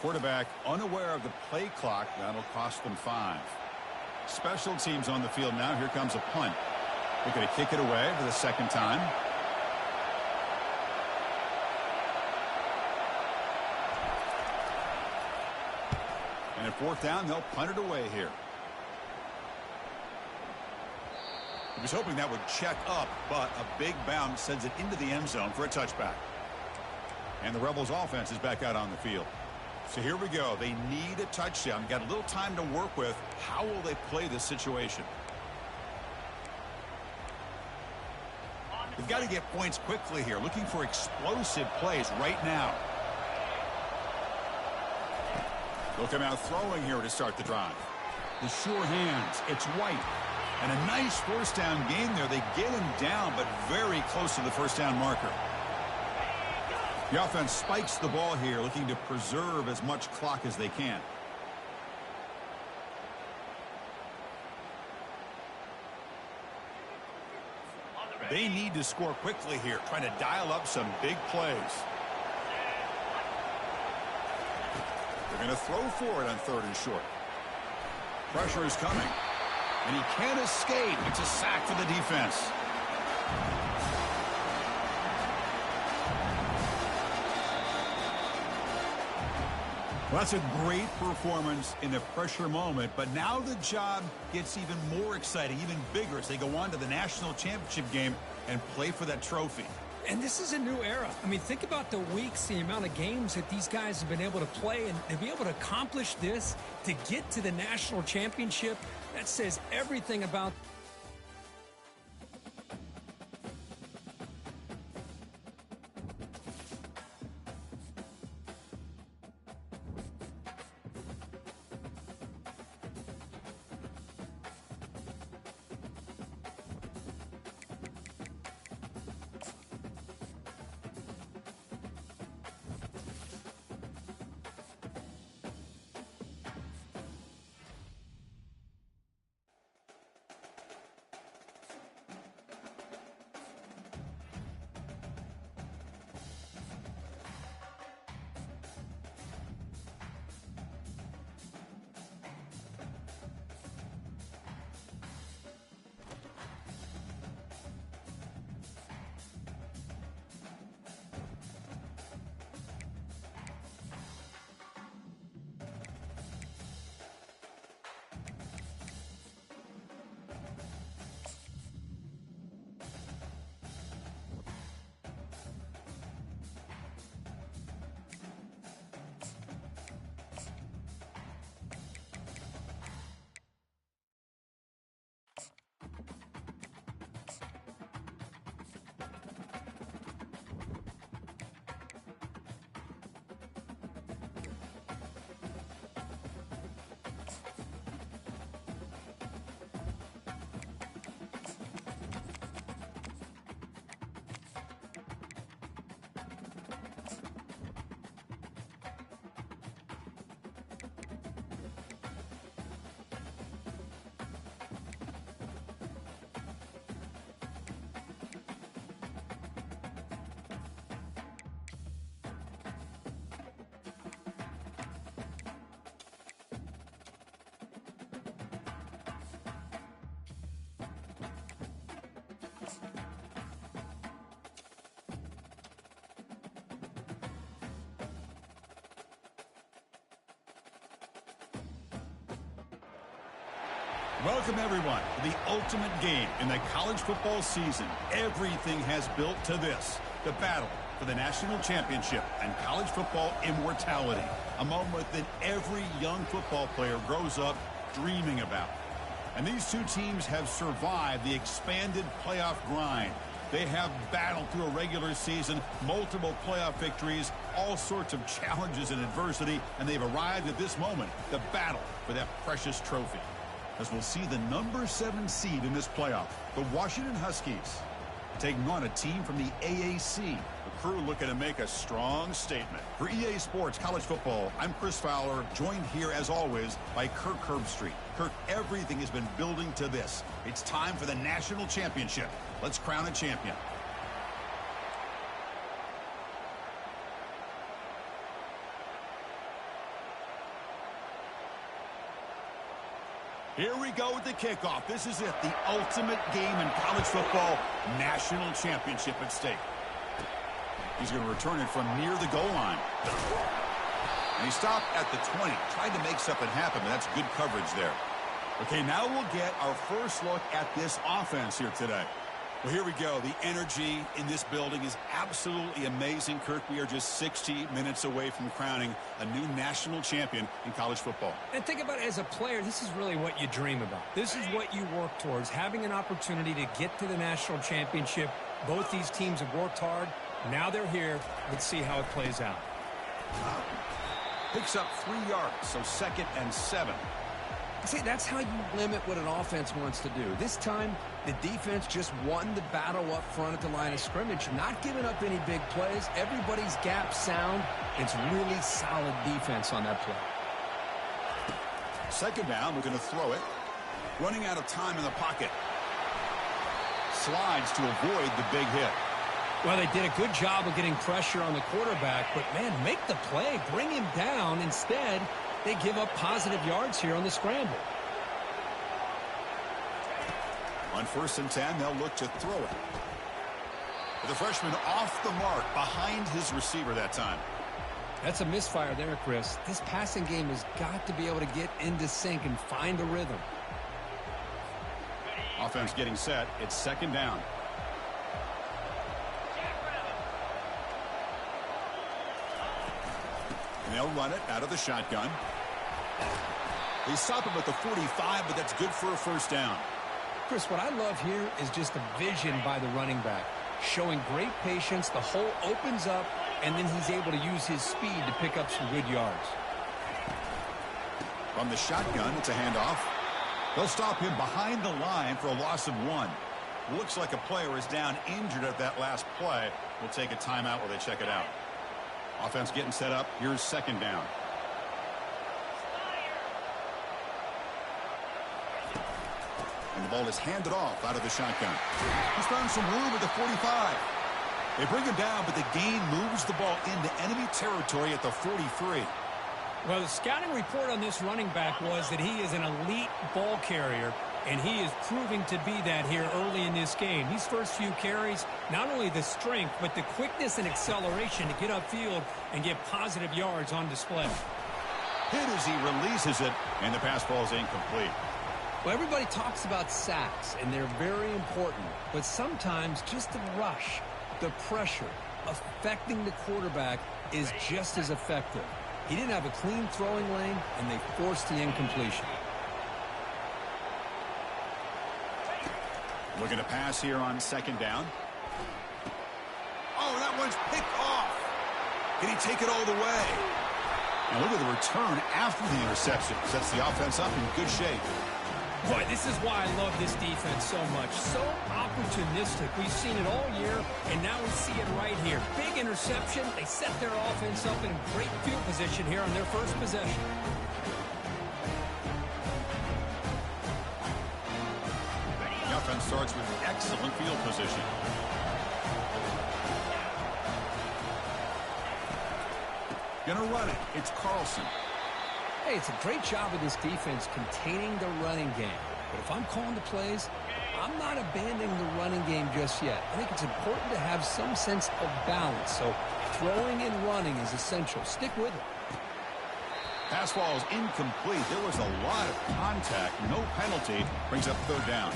Speaker 1: Quarterback unaware of the play clock. That'll cost them 5. Special teams on the field now. Here comes a punt. They're going to kick it away for the second time. And at fourth down, they'll punt it away here. He was hoping that would check up, but a big bounce sends it into the end zone for a touchback. And the Rebels offense is back out on the field. So here we go. They need a touchdown. Got a little time to work with. How will they play this situation? They've got to get points quickly here. Looking for explosive plays right now. They'll come out throwing here to start the drive. The sure hands. It's White. And a nice first down gain there. They get him down, but very close to the first down marker. The offense spikes the ball here, looking to preserve as much clock as they can. They need to score quickly here, trying to dial up some big plays. They're going to throw for it on third and short. Pressure is coming. And he can't escape. It's a sack for the defense. Well, that's a great performance in a pressure moment, but now the job gets even more exciting, even bigger as they go on to the national championship game and play for that trophy.
Speaker 2: And this is a new era. I mean, think about the weeks, the amount of games that these guys have been able to play, and to be able to accomplish this, to get to the national championship, that says everything about
Speaker 1: Welcome, everyone, to the ultimate game in the college football season. Everything has built to this, the battle for the national championship and college football immortality, a moment that every young football player grows up dreaming about. And these two teams have survived the expanded playoff grind. They have battled through a regular season, multiple playoff victories, all sorts of challenges and adversity, and they've arrived at this moment, the battle for that precious trophy. As we'll see the number 7 seed in this playoff, the Washington Huskies, taking on a team from the AAC. The crew looking to make a strong statement. For EA Sports College Football, I'm Chris Fowler, joined here as always by Kirk Herbstreit. Kirk, everything has been building to this. It's time for the national championship. Let's crown a champion. Here we go with the kickoff. This is it, the ultimate game in college football, national championship at stake. He's going to return it from near the goal line. And he stopped at the 20, tried to make something happen, but that's good coverage there. Okay, now we'll get our first look at this offense here today. Well, here we go. The energy in this building is absolutely amazing, Kirk. We are just 60 minutes away from crowning a new national champion in college football.
Speaker 2: And think about it, as a player, this is really what you dream about. This is what you work towards, having an opportunity to get to the national championship. Both these teams have worked hard. Now they're here. Let's see how it plays out.
Speaker 1: Picks up 3 yards, so 2nd and 7.
Speaker 2: See, that's how you limit what an offense wants to do. This time, the defense just won the battle up front at the line of scrimmage, not giving up any big plays. Everybody's gap sound. It's really solid defense on that play.
Speaker 1: 2nd down, we're going to throw it. Running out of time in the pocket. Slides to avoid the big hit.
Speaker 2: Well, they did a good job of getting pressure on the quarterback, but, man, make the play. Bring him down. Instead, they give up positive yards here on the scramble.
Speaker 1: On 1st and 10, they'll look to throw it. The freshman off the mark behind his receiver that time.
Speaker 2: That's a misfire there, Chris. This passing game has got to be able to get into sync and find a rhythm.
Speaker 1: Offense getting set. It's 2nd down. And they'll run it out of the shotgun. They stop him at the 45, but that's good for a 1st down.
Speaker 2: Chris, what I love here is just the vision by the running back. Showing great patience, the hole opens up, and then he's able to use his speed to pick up some good yards.
Speaker 1: From the shotgun, it's a handoff. They'll stop him behind the line for a loss of 1. Looks like a player is down injured at that last play. We'll take a timeout while they check it out. Offense getting set up. Here's 2nd down. And the ball is handed off out of the shotgun. He's found some room at the 45. They bring him down, but the gain moves the ball into enemy territory at the 43.
Speaker 2: Well, the scouting report on this running back was that he is an elite ball carrier, and he is proving to be that here early in this game. These first few carries, not only the strength, but the quickness and acceleration to get upfield and get positive yards on display.
Speaker 1: Hit as he releases it, and the pass ball is incomplete.
Speaker 2: Well, everybody talks about sacks, and they're very important. But sometimes just the rush, the pressure, affecting the quarterback is just as effective. He didn't have a clean throwing lane, and they forced the incompletion.
Speaker 1: Looking to pass here on 2nd down. Oh, that one's picked off. Can he take it all the way? And look at the return after the interception. Sets the offense up in good shape.
Speaker 2: Boy, this is why I love this defense so much. So opportunistic. We've seen it all year, and now we see it right here. Big interception. They set their offense up in great field position here on their first possession.
Speaker 1: The offense starts with excellent field position. Gonna run it. It's Carlson.
Speaker 2: Hey, it's a great job of this defense containing the running game. But if I'm calling the plays, I'm not abandoning the running game just yet. I think it's important to have some sense of balance. So throwing and running is essential. Stick with it.
Speaker 1: Pass ball is incomplete. There was a lot of contact. No penalty. Brings up third down.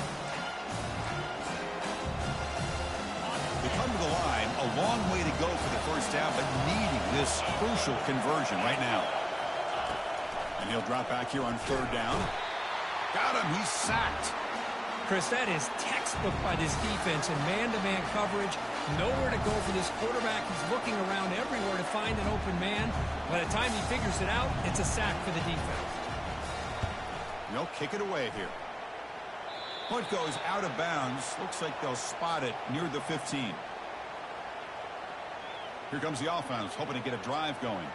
Speaker 1: They come to the line. A long way to go for the first down, but needing this crucial conversion right now. And he'll drop back here on third down. Got him. He's sacked.
Speaker 2: Chris, that is textbook by this defense in man-to-man coverage. Nowhere to go for this quarterback. He's looking around everywhere to find an open man. By the time he figures it out, it's a sack for the defense.
Speaker 1: They'll kick it away here. Punt goes out of bounds. Looks like they'll spot it near the 15. Here comes the offense, hoping to get a drive going.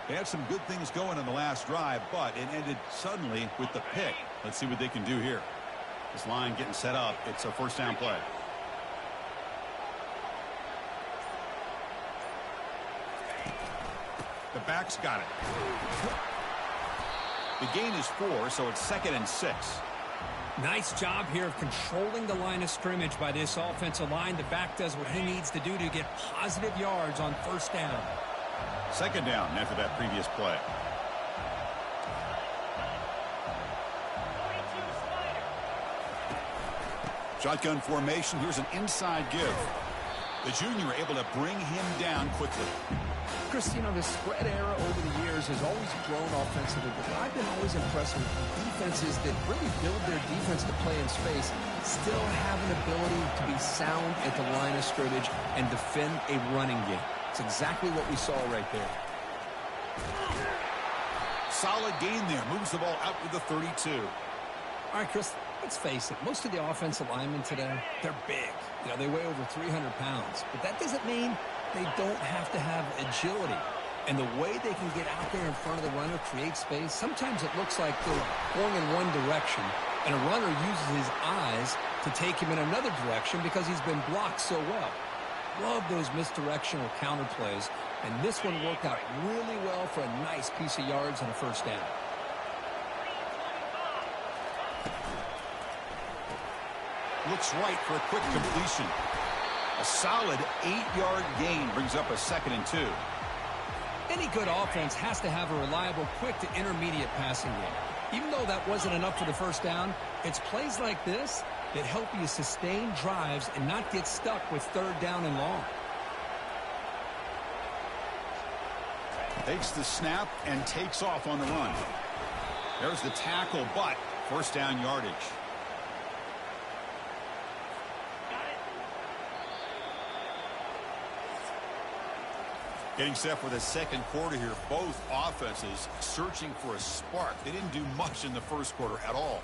Speaker 1: They had some good things going on the last drive, but it ended suddenly with the pick. Let's see what they can do here. This line getting set up. It's a first down play. The back's got it. The gain is 4, so it's 2nd and 6.
Speaker 2: Nice job here of controlling the line of scrimmage by this offensive line. The back does what he needs to do to get positive yards on first down.
Speaker 1: 2nd down after that previous play. Shotgun formation. Here's an inside give. The junior able to bring him down quickly.
Speaker 2: Chris, you know, the spread era over the years has always grown offensively, but I've been always impressed with defenses that really build their defense to play in space, still have an ability to be sound at the line of scrimmage and defend a running game. It's exactly what we saw right there.
Speaker 1: Solid gain there. Moves the ball out to the 32.
Speaker 2: All right, Chris, let's face it. Most of the offensive linemen today, they're big. You know, they weigh over 300 pounds. But that doesn't mean they don't have to have agility. And the way they can get out there in front of the runner, create space, sometimes it looks like they're going in one direction, and a runner uses his eyes to take him in another direction because he's been blocked so well. Love those misdirectional counter plays, and this one worked out really well for a nice piece of yards and a first down.
Speaker 1: Looks right for a quick completion. A solid 8-yard gain brings up a 2nd and 2.
Speaker 2: Any good offense has to have a reliable, quick to intermediate passing game. Even though that wasn't enough for the first down, it's plays like this that help you sustain drives and not get stuck with third down and long.
Speaker 1: Takes the snap and takes off on the run. There's the tackle, but first down yardage. Getting set for the second quarter here. Both offenses searching for a spark. They didn't do much in the first quarter at all.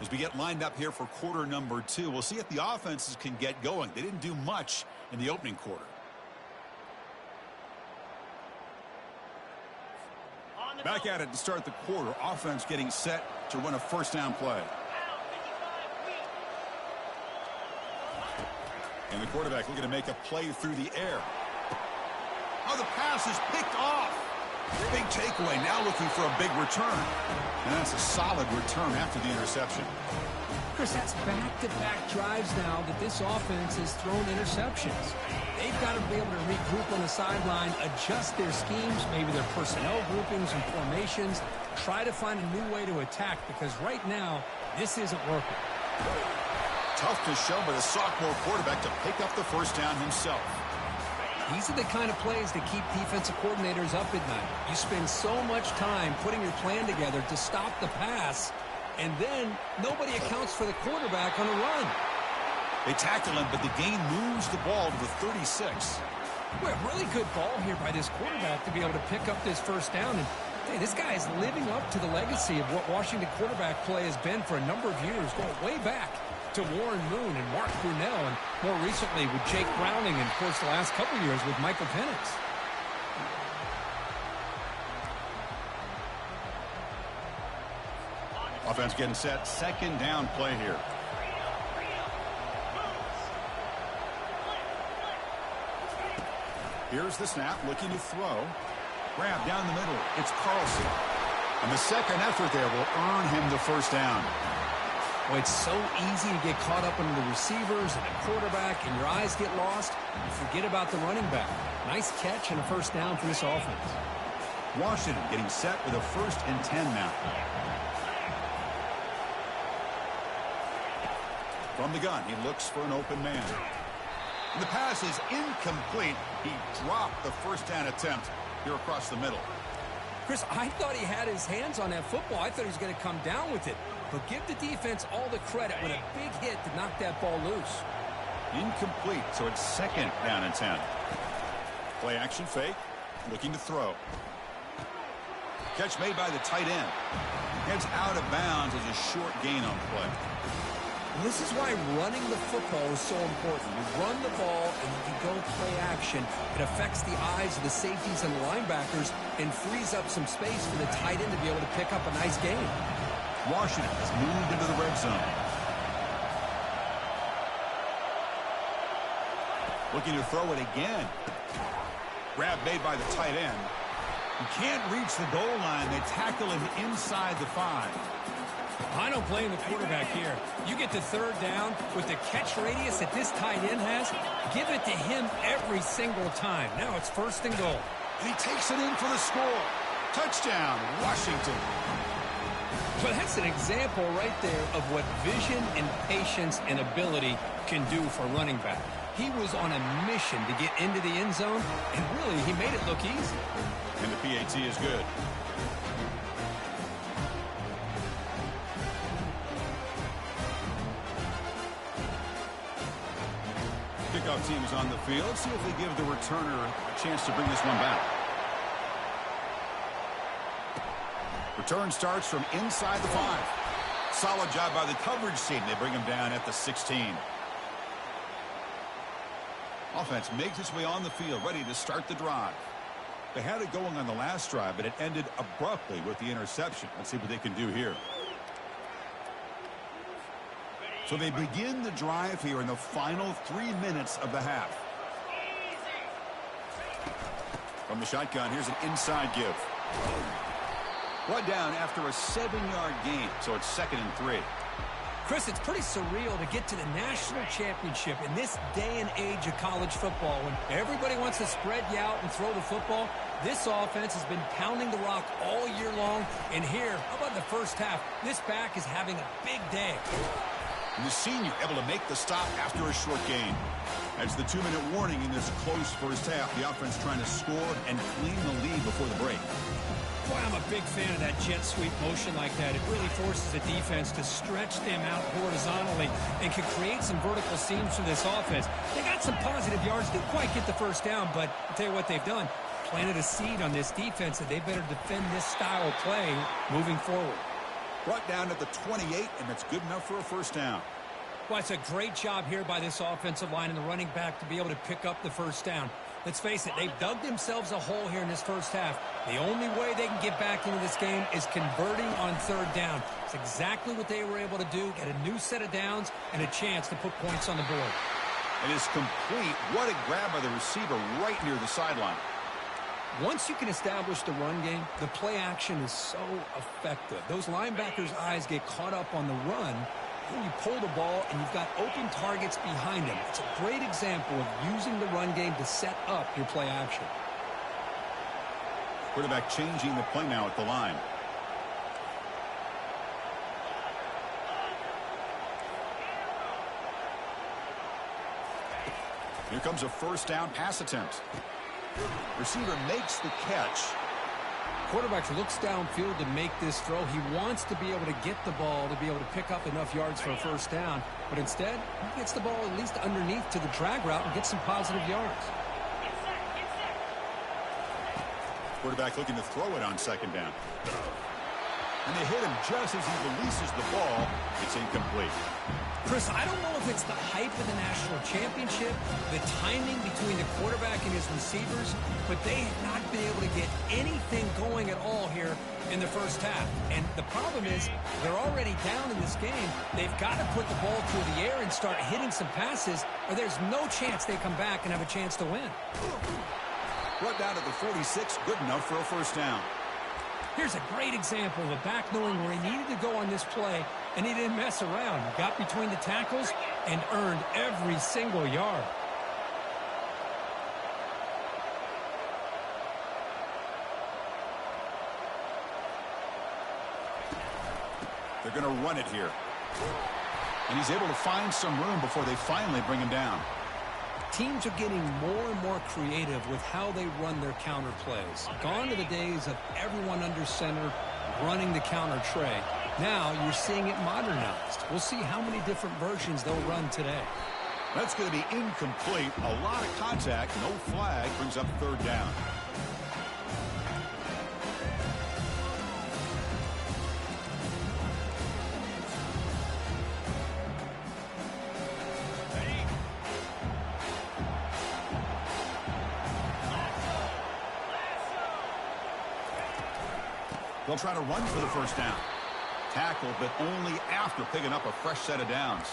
Speaker 1: As we get lined up here for quarter number 2, we'll see if the offenses can get going. They didn't do much in the opening quarter. Back at it to start the quarter. Offense getting set to run a first down play. And the quarterback looking to make a play through the air. Oh, the pass is picked off. Big takeaway. Now looking for a big return. And that's a solid return after the interception.
Speaker 2: Chris, that's back-to-back drives now that this offense has thrown interceptions. They've got to be able to regroup on the sideline, adjust their schemes, maybe their personnel groupings and formations, try to find a new way to attack, because right now, this isn't working.
Speaker 1: Tough to show by the sophomore quarterback to pick up the first down himself.
Speaker 2: These are the kind of plays that keep defensive coordinators up at night. You spend so much time putting your plan together to stop the pass, and then nobody accounts for the quarterback on a run.
Speaker 1: They tackle him, but the gain moves the ball to the 36.
Speaker 2: Well, really good ball here by this quarterback to be able to pick up this first down. And hey, this guy is living up to the legacy of what Washington quarterback play has been for a number of years, going way back to Warren Moon and Mark Brunell, and more recently with Jake Browning, and of course the last couple years with Michael Penix.
Speaker 1: Offense getting set. Second down play here. Here's the snap, looking to throw. Grab down the middle. It's Carlson. And the second effort there will earn him the first down.
Speaker 2: Well, it's so easy to get caught up in the receivers and the quarterback, and your eyes get lost. You forget about the running back. Nice catch and a first down for this offense.
Speaker 1: Washington getting set with a 1st and 10 now. From the gun, he looks for an open man. And the pass is incomplete. He dropped the first down attempt here across the middle.
Speaker 2: Chris, I thought he had his hands on that football. I thought he was going to come down with it. But give the defense all the credit with a big hit to knock that ball loose.
Speaker 1: Incomplete, so it's 2nd down and 10. Play action fake, looking to throw. Catch made by the tight end. Heads out of bounds as a short gain on the play.
Speaker 2: This is why running the football is so important. You run the ball and you go play action. It affects the eyes of the safeties and the linebackers and frees up some space for the tight end to be able to pick up a nice gain.
Speaker 1: Washington has moved into the red zone. Looking to throw it again. Grab made by the tight end. He can't reach the goal line. They tackle him inside the 5.
Speaker 2: I don't blame the quarterback here. You get to 3rd down with the catch radius that this tight end has, give it to him every single time. Now it's 1st and goal.
Speaker 1: And he takes it in for the score. Touchdown, Washington.
Speaker 2: Well, that's an example right there of what vision and patience and ability can do for running back. He was on a mission to get into the end zone, and really, he made it look easy.
Speaker 1: And the PAT is good. Kickoff team is on the field. See if they give the returner a chance to bring this one back. Return starts from inside the 5. Solid job by the coverage team. They bring him down at the 16. Offense makes its way on the field, ready to start the drive. They had it going on the last drive, but it ended abruptly with the interception. Let's see what they can do here. So they begin the drive here in the final 3 minutes of the half. From the shotgun, here's an inside give. Brought down after a 7-yard gain, so it's 2nd and 3.
Speaker 2: Chris, it's pretty surreal to get to the national championship in this day and age of college football when everybody wants to spread you out and throw the football. This offense has been pounding the rock all year long, and here, how about the first half? This back is having a big day.
Speaker 1: And the senior able to make the stop after a short gain. That's the 2-minute warning in this close first half. The offense trying to score and clean the lead before the break.
Speaker 2: Boy, I'm a big fan of that jet sweep motion like that. It really forces the defense to stretch them out horizontally and can create some vertical seams for this offense. They got some positive yards, didn't quite get the first down, but I'll tell you what they've done. Planted a seed on this defense that they better defend this style of play moving forward.
Speaker 1: Brought down at the 28, and that's good enough for a first down.
Speaker 2: Well, it's a great job here by this offensive line and the running back to be able to pick up the first down. Let's face it, they've dug themselves a hole here in this first half. The only way they can get back into this game is converting on 3rd down. It's exactly what they were able to do, get a new set of downs and a chance to put points on the board.
Speaker 1: It is complete. What a grab by the receiver right near the sideline.
Speaker 2: Once you can establish the run game, the play action is so effective. Those linebackers' eyes get caught up on the run, and you pull the ball, and you've got open targets behind them. It's a great example of using the run game to set up your play action.
Speaker 1: Quarterback changing the play now at the line. Here comes a first down pass attempt. Receiver makes the catch.
Speaker 2: Quarterback looks downfield to make this throw. He wants to be able to get the ball to be able to pick up enough yards for a first down. But instead, he gets the ball at least underneath to the drag route and gets some positive yards.
Speaker 1: Quarterback looking to throw it on 2nd down. And they hit him just as he releases the ball. It's incomplete.
Speaker 2: Chris, I don't know if it's the hype of the national championship, the timing between the quarterback and his receivers, but they have not been able to get anything going at all here in the first half. And the problem is they're already down in this game. They've got to put the ball through the air and start hitting some passes, or there's no chance they come back and have a chance to win.
Speaker 1: Brought down at the 46, good enough for a first down.
Speaker 2: Here's a great example of a back knowing where he needed to go on this play, and he didn't mess around. He got between the tackles and earned every single yard.
Speaker 1: They're going to run it here. And he's able to find some room before they finally bring him down.
Speaker 2: Teams are getting more and more creative with how they run their counter plays. Gone are the days of everyone under center running the counter tray. Now you're seeing it modernized. We'll see how many different versions they'll run today.
Speaker 1: That's going to be incomplete. A lot of contact. No flag. Brings up third down. They'll try to run for the first down. Tackle, but only after picking up a fresh set of downs.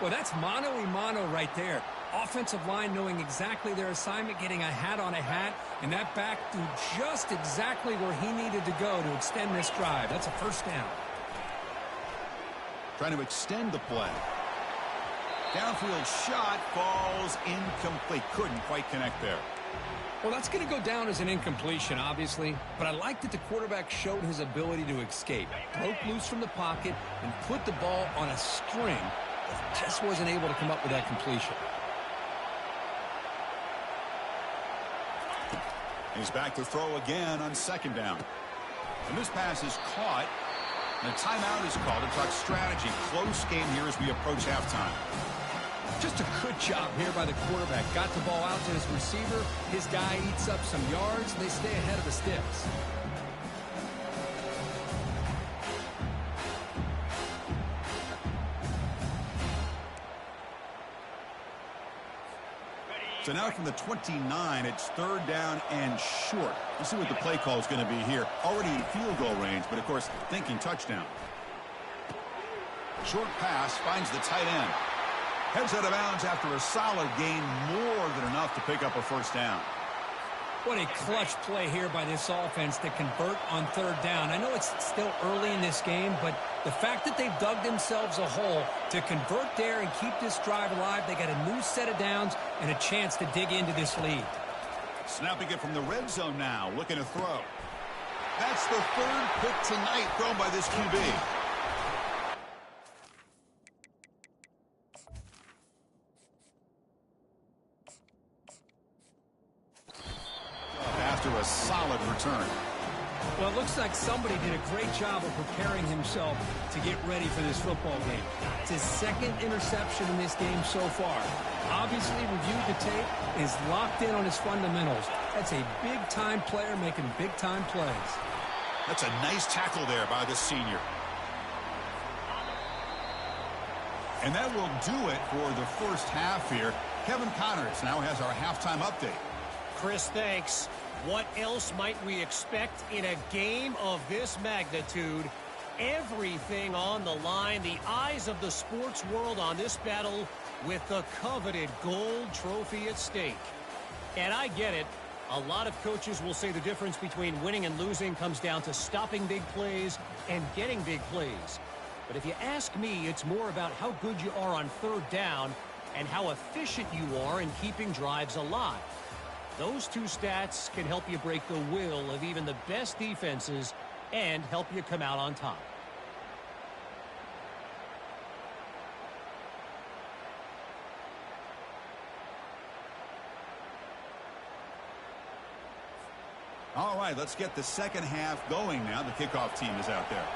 Speaker 2: Well, that's mano-a-mano right there. Offensive line knowing exactly their assignment, getting a hat on a hat, and that back threw just exactly where he needed to go to extend this drive. That's a first down.
Speaker 1: Trying to extend the play. Downfield shot falls incomplete. Couldn't quite connect there.
Speaker 2: Well, that's going to go down as an incompletion, obviously, but I like that the quarterback showed his ability to escape, broke loose from the pocket, and put the ball on a string, but just wasn't able to come up with that completion.
Speaker 1: He's back to throw again on second down. And this pass is caught, and a timeout is called to talk strategy. Close game here as we approach halftime.
Speaker 2: Just a good job here by the quarterback. Got the ball out to his receiver. His guy eats up some yards. They stay ahead of the sticks.
Speaker 1: So now from the 29, it's third down and short. Let's see what the play call is going to be here. Already in field goal range, but of course thinking touchdown. Short pass finds the tight end. Heads out of bounds after a solid gain, more than enough to pick up a first down.
Speaker 2: What a clutch play here by this offense to convert on third down. I know it's still early in this game, but the fact that they've dug themselves a hole to convert there and keep this drive alive, they got a new set of downs and a chance to dig into this lead.
Speaker 1: Snapping it from the red zone now, looking to throw. That's the third pick tonight thrown by this QB. After a solid return.
Speaker 2: Well, it looks like somebody did a great job of preparing himself to get ready for this football game. It's his second interception in this game so far. Obviously reviewed the tape, is locked in on his fundamentals. That's a big-time player making big-time plays.
Speaker 1: That's a nice tackle there by the senior. And that will do it for the first half here. Kevin Connors now has our halftime update.
Speaker 3: Chris, thanks. What else might we expect in a game of this magnitude? Everything on the line, the eyes of the sports world on this battle with the coveted gold trophy at stake. And I get it. A lot of coaches will say the difference between winning and losing comes down to stopping big plays and getting big plays. But if you ask me, it's more about how good you are on third down and how efficient you are in keeping drives alive. Those two stats can help you break the will of even the best defenses and help you come out on top.
Speaker 1: All right, let's get the second half going now. The kickoff team is out there.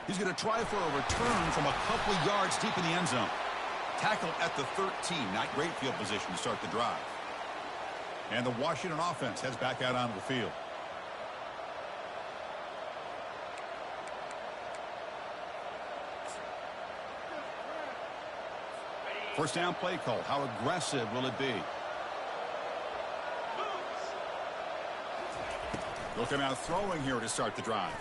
Speaker 1: He's going to try for a return from a couple yards deep in the end zone. Tackle at the 13. Not great field position to start the drive. And the Washington offense heads back out onto the field. First down play call. How aggressive will it be? Looking out throwing here to start the drive.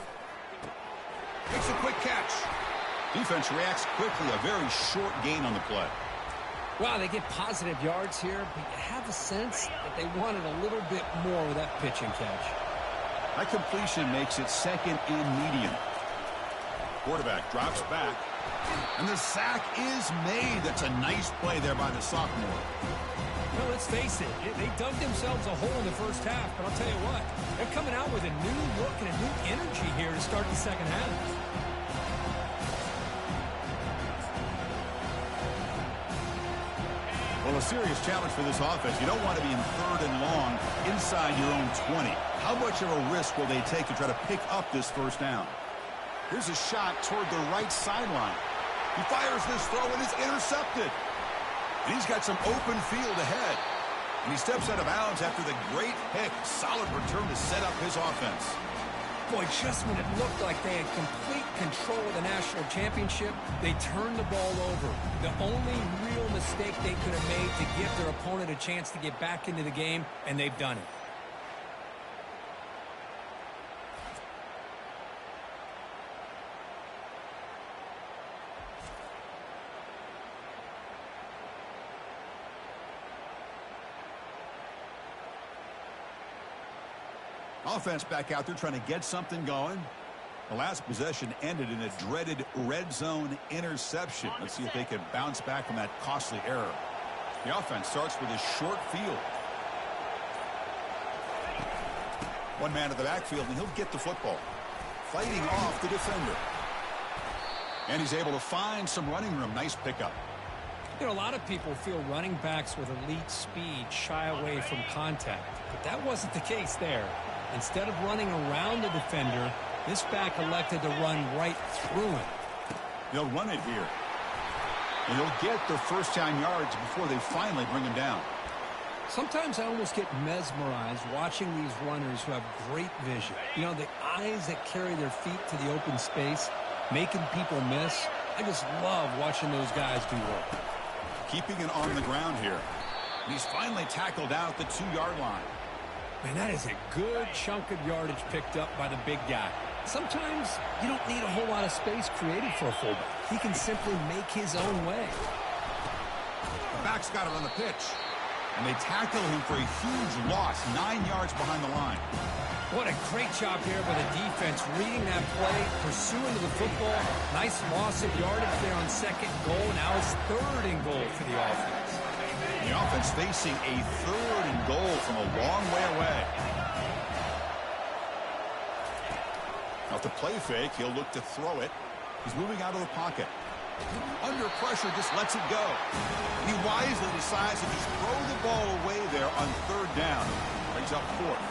Speaker 1: Makes a quick catch. Defense reacts quickly. A very short gain on the play.
Speaker 2: Wow, they get positive yards here, but you have a sense that they wanted a little bit more with that pitch and catch.
Speaker 1: That completion makes it second and medium. Quarterback drops back, and the sack is made. That's a nice play there by the sophomore.
Speaker 2: Well, let's face it, they dug themselves a hole in the first half, but I'll tell you what, they're coming out with a new look and a new energy here to start the second half.
Speaker 1: Well, a serious challenge for this offense. You don't want to be in third and long inside your own 20. How much of a risk will they take to try to pick up this first down? Here's a shot toward the right sideline. He fires this throw and it's intercepted. And he's got some open field ahead. And he steps out of bounds after the great pick. Solid return to set up his offense.
Speaker 2: Boy, just when it looked like they had complete control of the national championship, they turned the ball over. The only real mistake they could have made to give their opponent a chance to get back into the game, and they've done it.
Speaker 1: Offense back out there trying to get something going. The last possession ended in a dreaded red zone interception. Let's see if they can bounce back from that costly error. The offense starts with a short field. One man at the backfield, and he'll get the football. Fighting off the defender. And he's able to find some running room. Nice pickup.
Speaker 2: You know, a lot of people feel running backs with elite speed shy away from contact. But that wasn't the case there. Instead of running around the defender, this back elected to run right through him.
Speaker 1: They'll run it here. And he'll get the first down yards before they finally bring him down.
Speaker 2: Sometimes I almost get mesmerized watching these runners who have great vision. You know, the eyes that carry their feet to the open space, making people miss. I just love watching those guys do work.
Speaker 1: Keeping it on the ground here. And he's finally tackled out at the 2-yard line.
Speaker 2: Man, that is a good chunk of yardage picked up by the big guy. Sometimes you don't need a whole lot of space created for a fullback. He can simply make his own way.
Speaker 1: The back's got it on the pitch. And they tackle him for a huge loss, 9 yards behind the line.
Speaker 2: What a great job here by the defense, reading that play, pursuing to the football. Nice loss of yardage there on second goal. Now it's third and goal for the offense.
Speaker 1: The offense facing a third and goal from a long way away. Now to play fake, he'll look to throw it. He's moving out of the pocket. Under pressure, just lets it go. He wisely decides to just throw the ball away there on third down. Brings up fourth.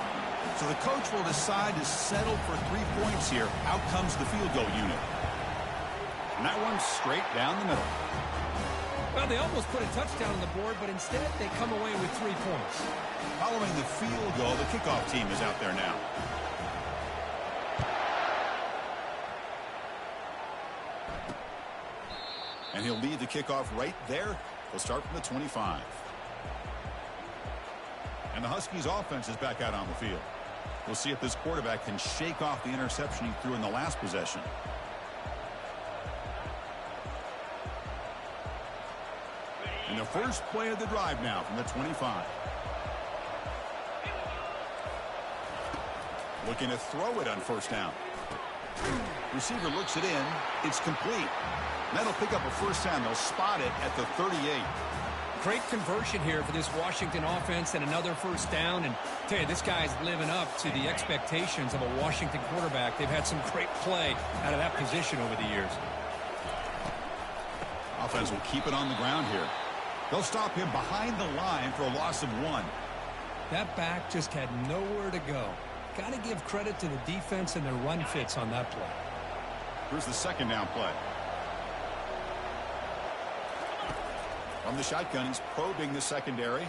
Speaker 1: So the coach will decide to settle for 3 points here. Out comes the field goal unit. And that one's straight down the middle.
Speaker 2: Well, they almost put a touchdown on the board, but instead they come away with 3 points.
Speaker 1: Following the field goal, the kickoff team is out there now. And he'll lead the kickoff right there. He'll start from the 25. And the Huskies offense is back out on the field. We'll see if this quarterback can shake off the interception he threw in the last possession. And the first play of the drive now from the 25. Looking to throw it on first down. Receiver looks it in. It's complete. That'll pick up a first down. They'll spot it at the 38.
Speaker 2: Great conversion here for this Washington offense and another first down. And I tell you, this guy's living up to the expectations of a Washington quarterback. They've had some great play out of that position over the years.
Speaker 1: Offense will keep it on the ground here. They'll stop him behind the line for a loss of 1.
Speaker 2: That back just had nowhere to go. Got to give credit to the defense and their run fits on that play.
Speaker 1: Here's the second down play. From the shotgun, he's probing the secondary.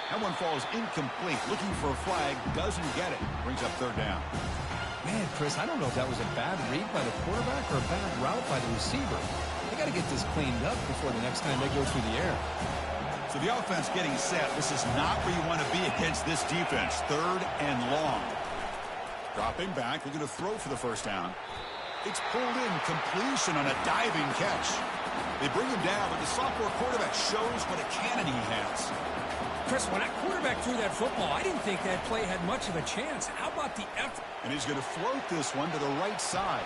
Speaker 1: That one falls incomplete. Looking for a flag, doesn't get it. Brings up third down.
Speaker 2: Man, Chris, I don't know if that was a bad read by the quarterback or a bad route by the receiver. They got to get this cleaned up before the next time they go through the air.
Speaker 1: So the offense getting set. This is not where you want to be against this defense. 3rd and long. Dropping back. They're going to throw for the first down. It's pulled in. Completion on a diving catch. They bring him down, but the sophomore quarterback shows what a cannon he has.
Speaker 2: Chris, when that quarterback threw that football, I didn't think that play had much of a chance. How about the effort?
Speaker 1: And he's going to float this one to the right side.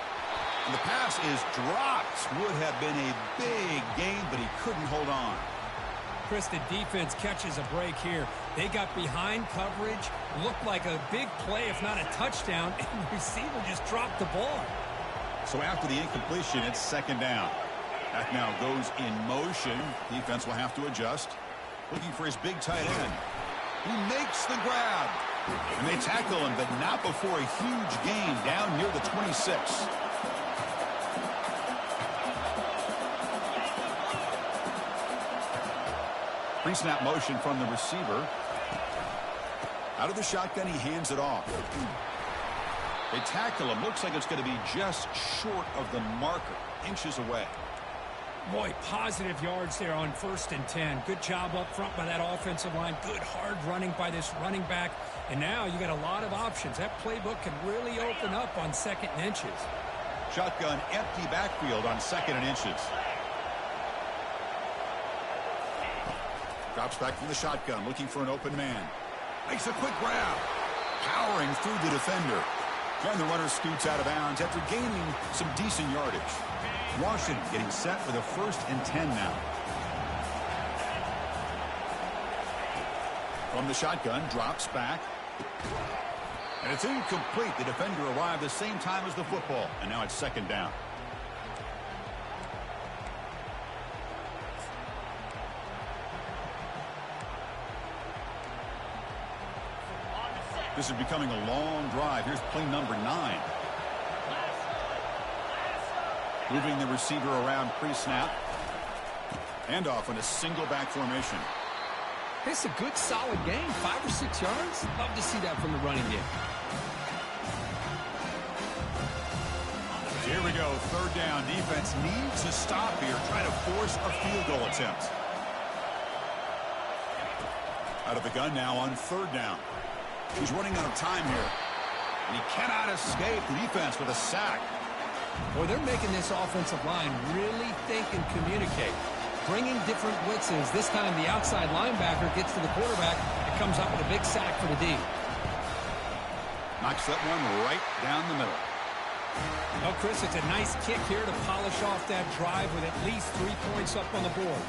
Speaker 1: And the pass is dropped. Would have been a big gain, but he couldn't hold on.
Speaker 2: Chris, the defense catches a break here. They got behind coverage, looked like a big play, if not a touchdown, and the receiver just dropped the ball.
Speaker 1: So after the incompletion, it's 2nd down. That now goes in motion. Defense will have to adjust. Looking for his big tight end. He makes the grab. And they tackle him, but not before a huge gain down near the 26. Pre-snap motion from the receiver. Out of the shotgun, he hands it off. They tackle him. Looks like it's going to be just short of the marker. Inches away.
Speaker 2: Boy, positive yards there on 1st and 10. Good job up front by that offensive line. Good hard running by this running back. And now you got a lot of options. That playbook can really open up on 2nd and inches.
Speaker 1: Shotgun, empty backfield on 2nd and inches. Drops back from the shotgun, looking for an open man. Makes a quick grab. Powering through the defender. And the runner scoots out of bounds after gaining some decent yardage. Washington getting set for the 1st and 10 now. From the shotgun, drops back. And it's incomplete. The defender arrived the same time as the football. And now it's 2nd down. This is becoming a long drive. Here's play number 9. Moving the receiver around pre-snap. Handoff in a single back formation.
Speaker 2: It's a good, solid game. 5 or 6 yards. Love to see that from the running game.
Speaker 1: Here we go. 3rd down. Defense needs a stop here. Trying to force a field goal attempt. Out of the gun now on 3rd down. He's running out of time here. And he cannot escape the defense with a sack.
Speaker 2: Boy, they're making this offensive line really think and communicate. Bringing different blitzes. This time the outside linebacker gets to the quarterback and comes up with a big sack for the D.
Speaker 1: Knocks that one right down the middle.
Speaker 2: Well, Chris, it's a nice kick here to polish off that drive with at least 3 points up on the board.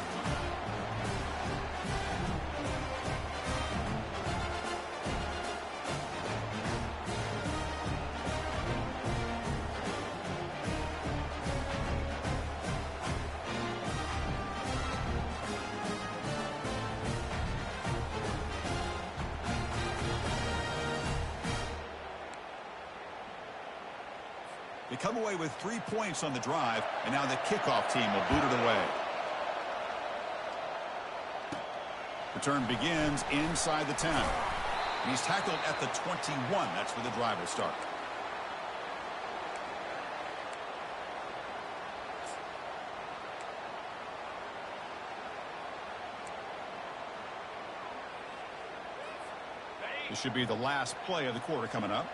Speaker 1: They come away with 3 points on the drive, and now the kickoff team will boot it away. Return begins inside the 10. And he's tackled at the 21. That's where the drive will start. This should be the last play of the quarter coming up.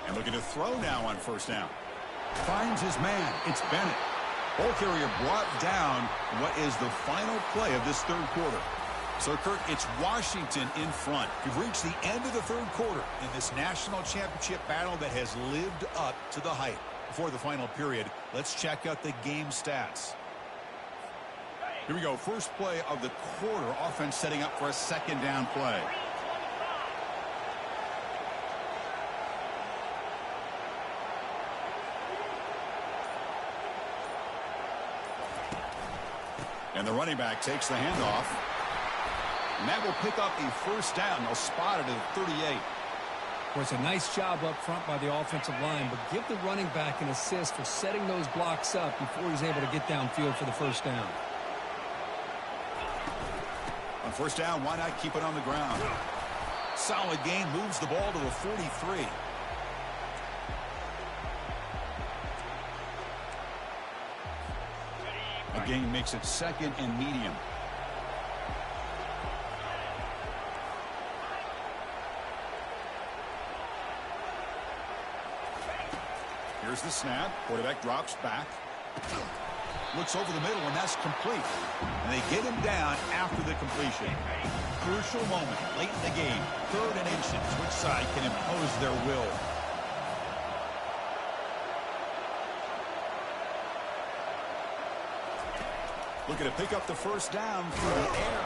Speaker 1: And looking to throw now on 1st down. Finds his man. It's Bennett. Ball carrier brought down what is the final play of this 3rd quarter. So, Kurt, it's Washington in front. We've reached the end of the 3rd quarter in this national championship battle that has lived up to the hype. Before the final period, let's check out the game stats. Here we go. First play of the quarter. Offense setting up for a 2nd down play. And the running back takes the handoff. And that will pick up a 1st down. They'll spot it at 38.
Speaker 2: Well, it's a nice job up front by the offensive line, but give the running back an assist for setting those blocks up before he's able to get downfield for the 1st down.
Speaker 1: On 1st down, why not keep it on the ground? Solid gain, moves the ball to the 43. The gain makes it 2nd and medium. Here's the snap. Quarterback drops back. Looks over the middle, and that's complete. And they get him down after the completion. Crucial moment late in the game. 3rd and inches. Which side can impose their will? Looking to pick up the first down through the air.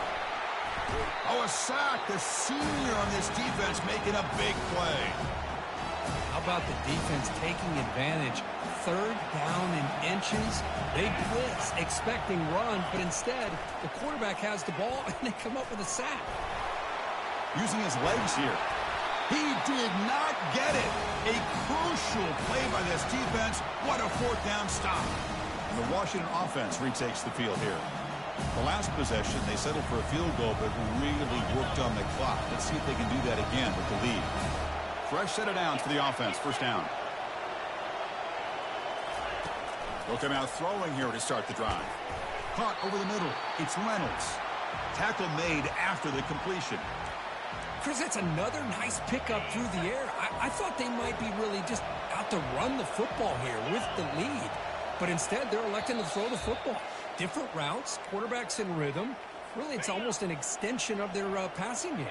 Speaker 1: Oh, a sack. The senior on this defense making a big play.
Speaker 2: How about the defense taking advantage? 3rd down in inches. They blitz, expecting run, but instead, the quarterback has the ball, and they come up with a sack.
Speaker 1: Using his legs here. He did not get it. A crucial play by this defense. What a 4th down stop. And the Washington offense retakes the field here. The last possession, they settled for a field goal, but really worked on the clock. Let's see if they can do that again with the lead. Fresh set of downs for the offense. 1st down. They'll come out throwing here to start the drive. Caught over the middle. It's Reynolds. Tackle made after the completion.
Speaker 2: Chris, that's another nice pickup through the air. I thought they might be really just out to run the football here with the lead. But instead, they're electing to throw the football. Different routes, quarterbacks in rhythm. Really, it's almost an extension of their passing game.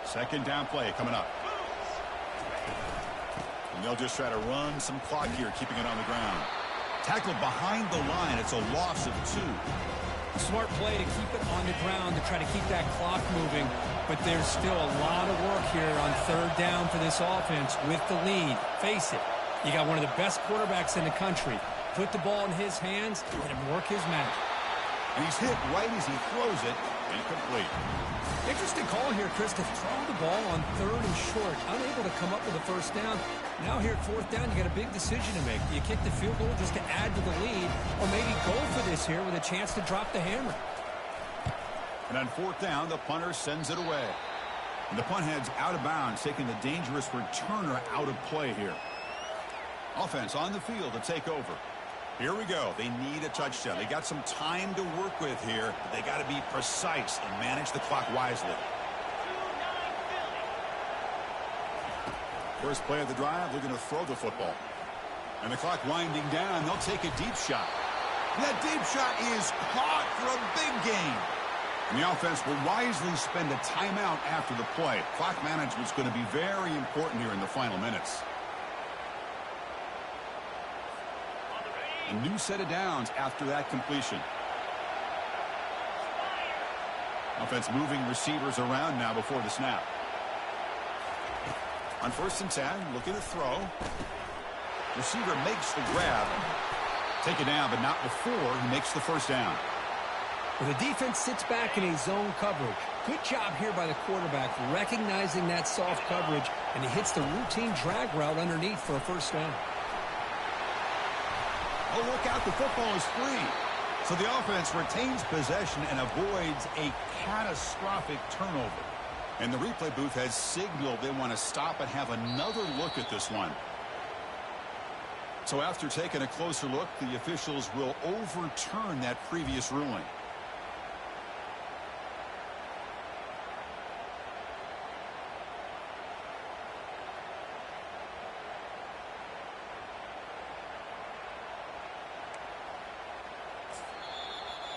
Speaker 2: 2nd down play coming up.
Speaker 1: And they'll just try to run some clock here, keeping it on the ground. Tackled behind the line. It's a loss of 2.
Speaker 2: Smart play to keep it on the ground to try to keep that clock moving. But there's still a lot of work here on 3rd down for this offense with the lead. Face it, you got one of the best quarterbacks in the country. Put the ball in his hands, let him work his magic.
Speaker 1: And he's hit right as he throws it. Incomplete.
Speaker 2: Interesting call here, Chris, to throw the ball on 3rd and short. Unable to come up with a 1st down. Now here at 4th down, you got a big decision to make. Do you kick the field goal just to add to the lead, or maybe go for this here with a chance to drop the hammer?
Speaker 1: And on 4th down, the punter sends it away. And the punt heads out of bounds, taking the dangerous returner out of play here. Offense on the field to take over. Here we go. They need a touchdown. They got some time to work with here, but they got to be precise and manage the clock wisely. First play of the drive, looking to throw the football. And the clock winding down, they'll take a deep shot. And that deep shot is caught for a big gain. And the offense will wisely spend a timeout after the play. Clock management's going to be very important here in the final minutes. A new set of downs after that completion. Offense moving receivers around now before the snap. On 1st and 10, looking to throw. Receiver makes the grab. Take it down, but not before he makes the 1st down.
Speaker 2: Well, the defense sits back in a zone coverage. Good job here by the quarterback, recognizing that soft coverage, and he hits the routine drag route underneath for a 1st down.
Speaker 1: Oh, look out, the football is free. So the offense retains possession and avoids a catastrophic turnover. And the replay booth has signaled they want to stop and have another look at this one. So after taking a closer look, the officials will overturn that previous ruling.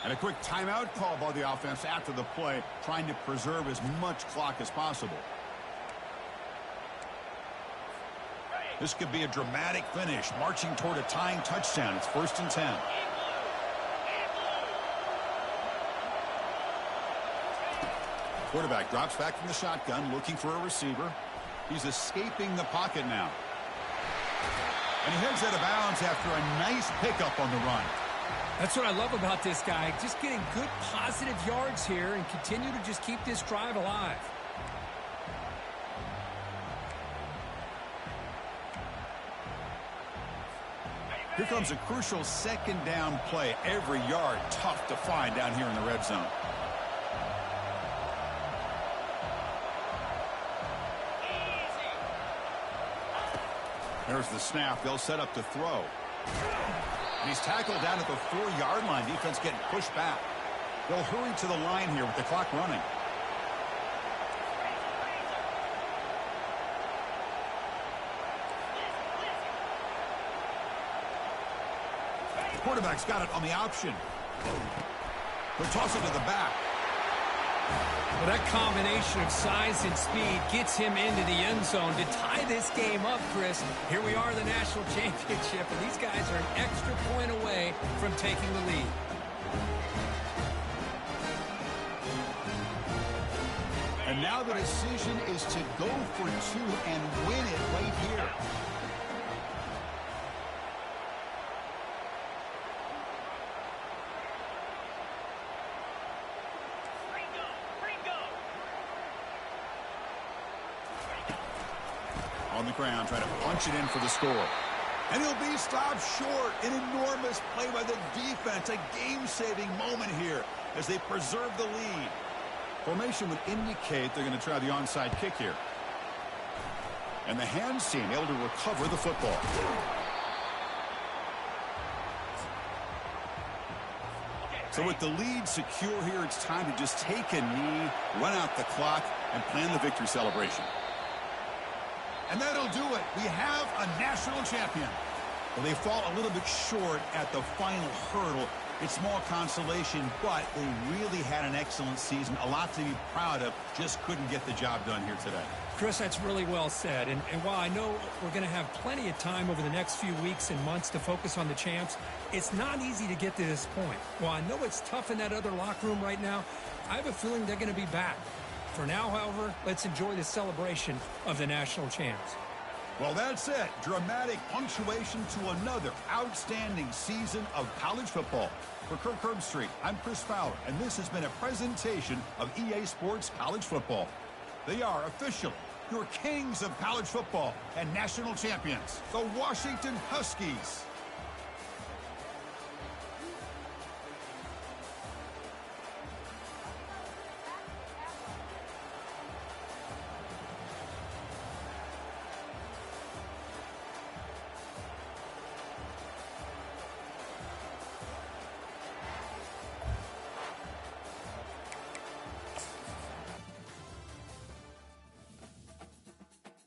Speaker 1: And a quick timeout call by the offense after the play, trying to preserve as much clock as possible. This could be a dramatic finish, marching toward a tying touchdown. It's 1st and 10. Quarterback drops back from the shotgun, looking for a receiver. He's escaping the pocket now. And he heads out of bounds after a nice pickup on the run.
Speaker 2: That's what I love about this guy. Just getting good positive yards here and continue to just keep this drive alive.
Speaker 1: Here comes a crucial 2nd down play. Every yard tough to find down here in the red zone. There's the snap. They'll set up to throw. And he's tackled down at the 4-yard line. Defense getting pushed back. They'll hurry to the line here with the clock running. The quarterback's got it on the option. They'll toss it to the back.
Speaker 2: Well, that combination of size and speed gets him into the end zone to tie this game up, Chris. Here we are in the national championship, and these guys are an extra point away from taking the lead.
Speaker 1: And now the decision is to go for 2 and win it right here. On the ground, trying to punch it in for the score. And he'll be stopped short. An enormous play by the defense. A game-saving moment here as they preserve the lead. Formation would indicate they're going to try the onside kick here. And the hands team able to recover the football. So with the lead secure here, it's time to just take a knee, run out the clock, and plan the victory celebration. And that'll do it. We have a national champion. Well, they fall a little bit short at the final hurdle. It's small consolation, but they really had an excellent season. A lot to be proud of. Just couldn't get the job done here today.
Speaker 2: Chris, that's really well said. And while I know we're going to have plenty of time over the next few weeks and months to focus on the champs, it's not easy to get to this point. While I know it's tough in that other locker room right now, I have a feeling they're going to be back. For now, however, let's enjoy the celebration of the national champs.
Speaker 1: Well, that's it. Dramatic punctuation to another outstanding season of college football. For Kirk Herbstreit, I'm Chris Fowler, and this has been a presentation of EA Sports College Football. They are officially your kings of college football and national champions, the Washington Huskies.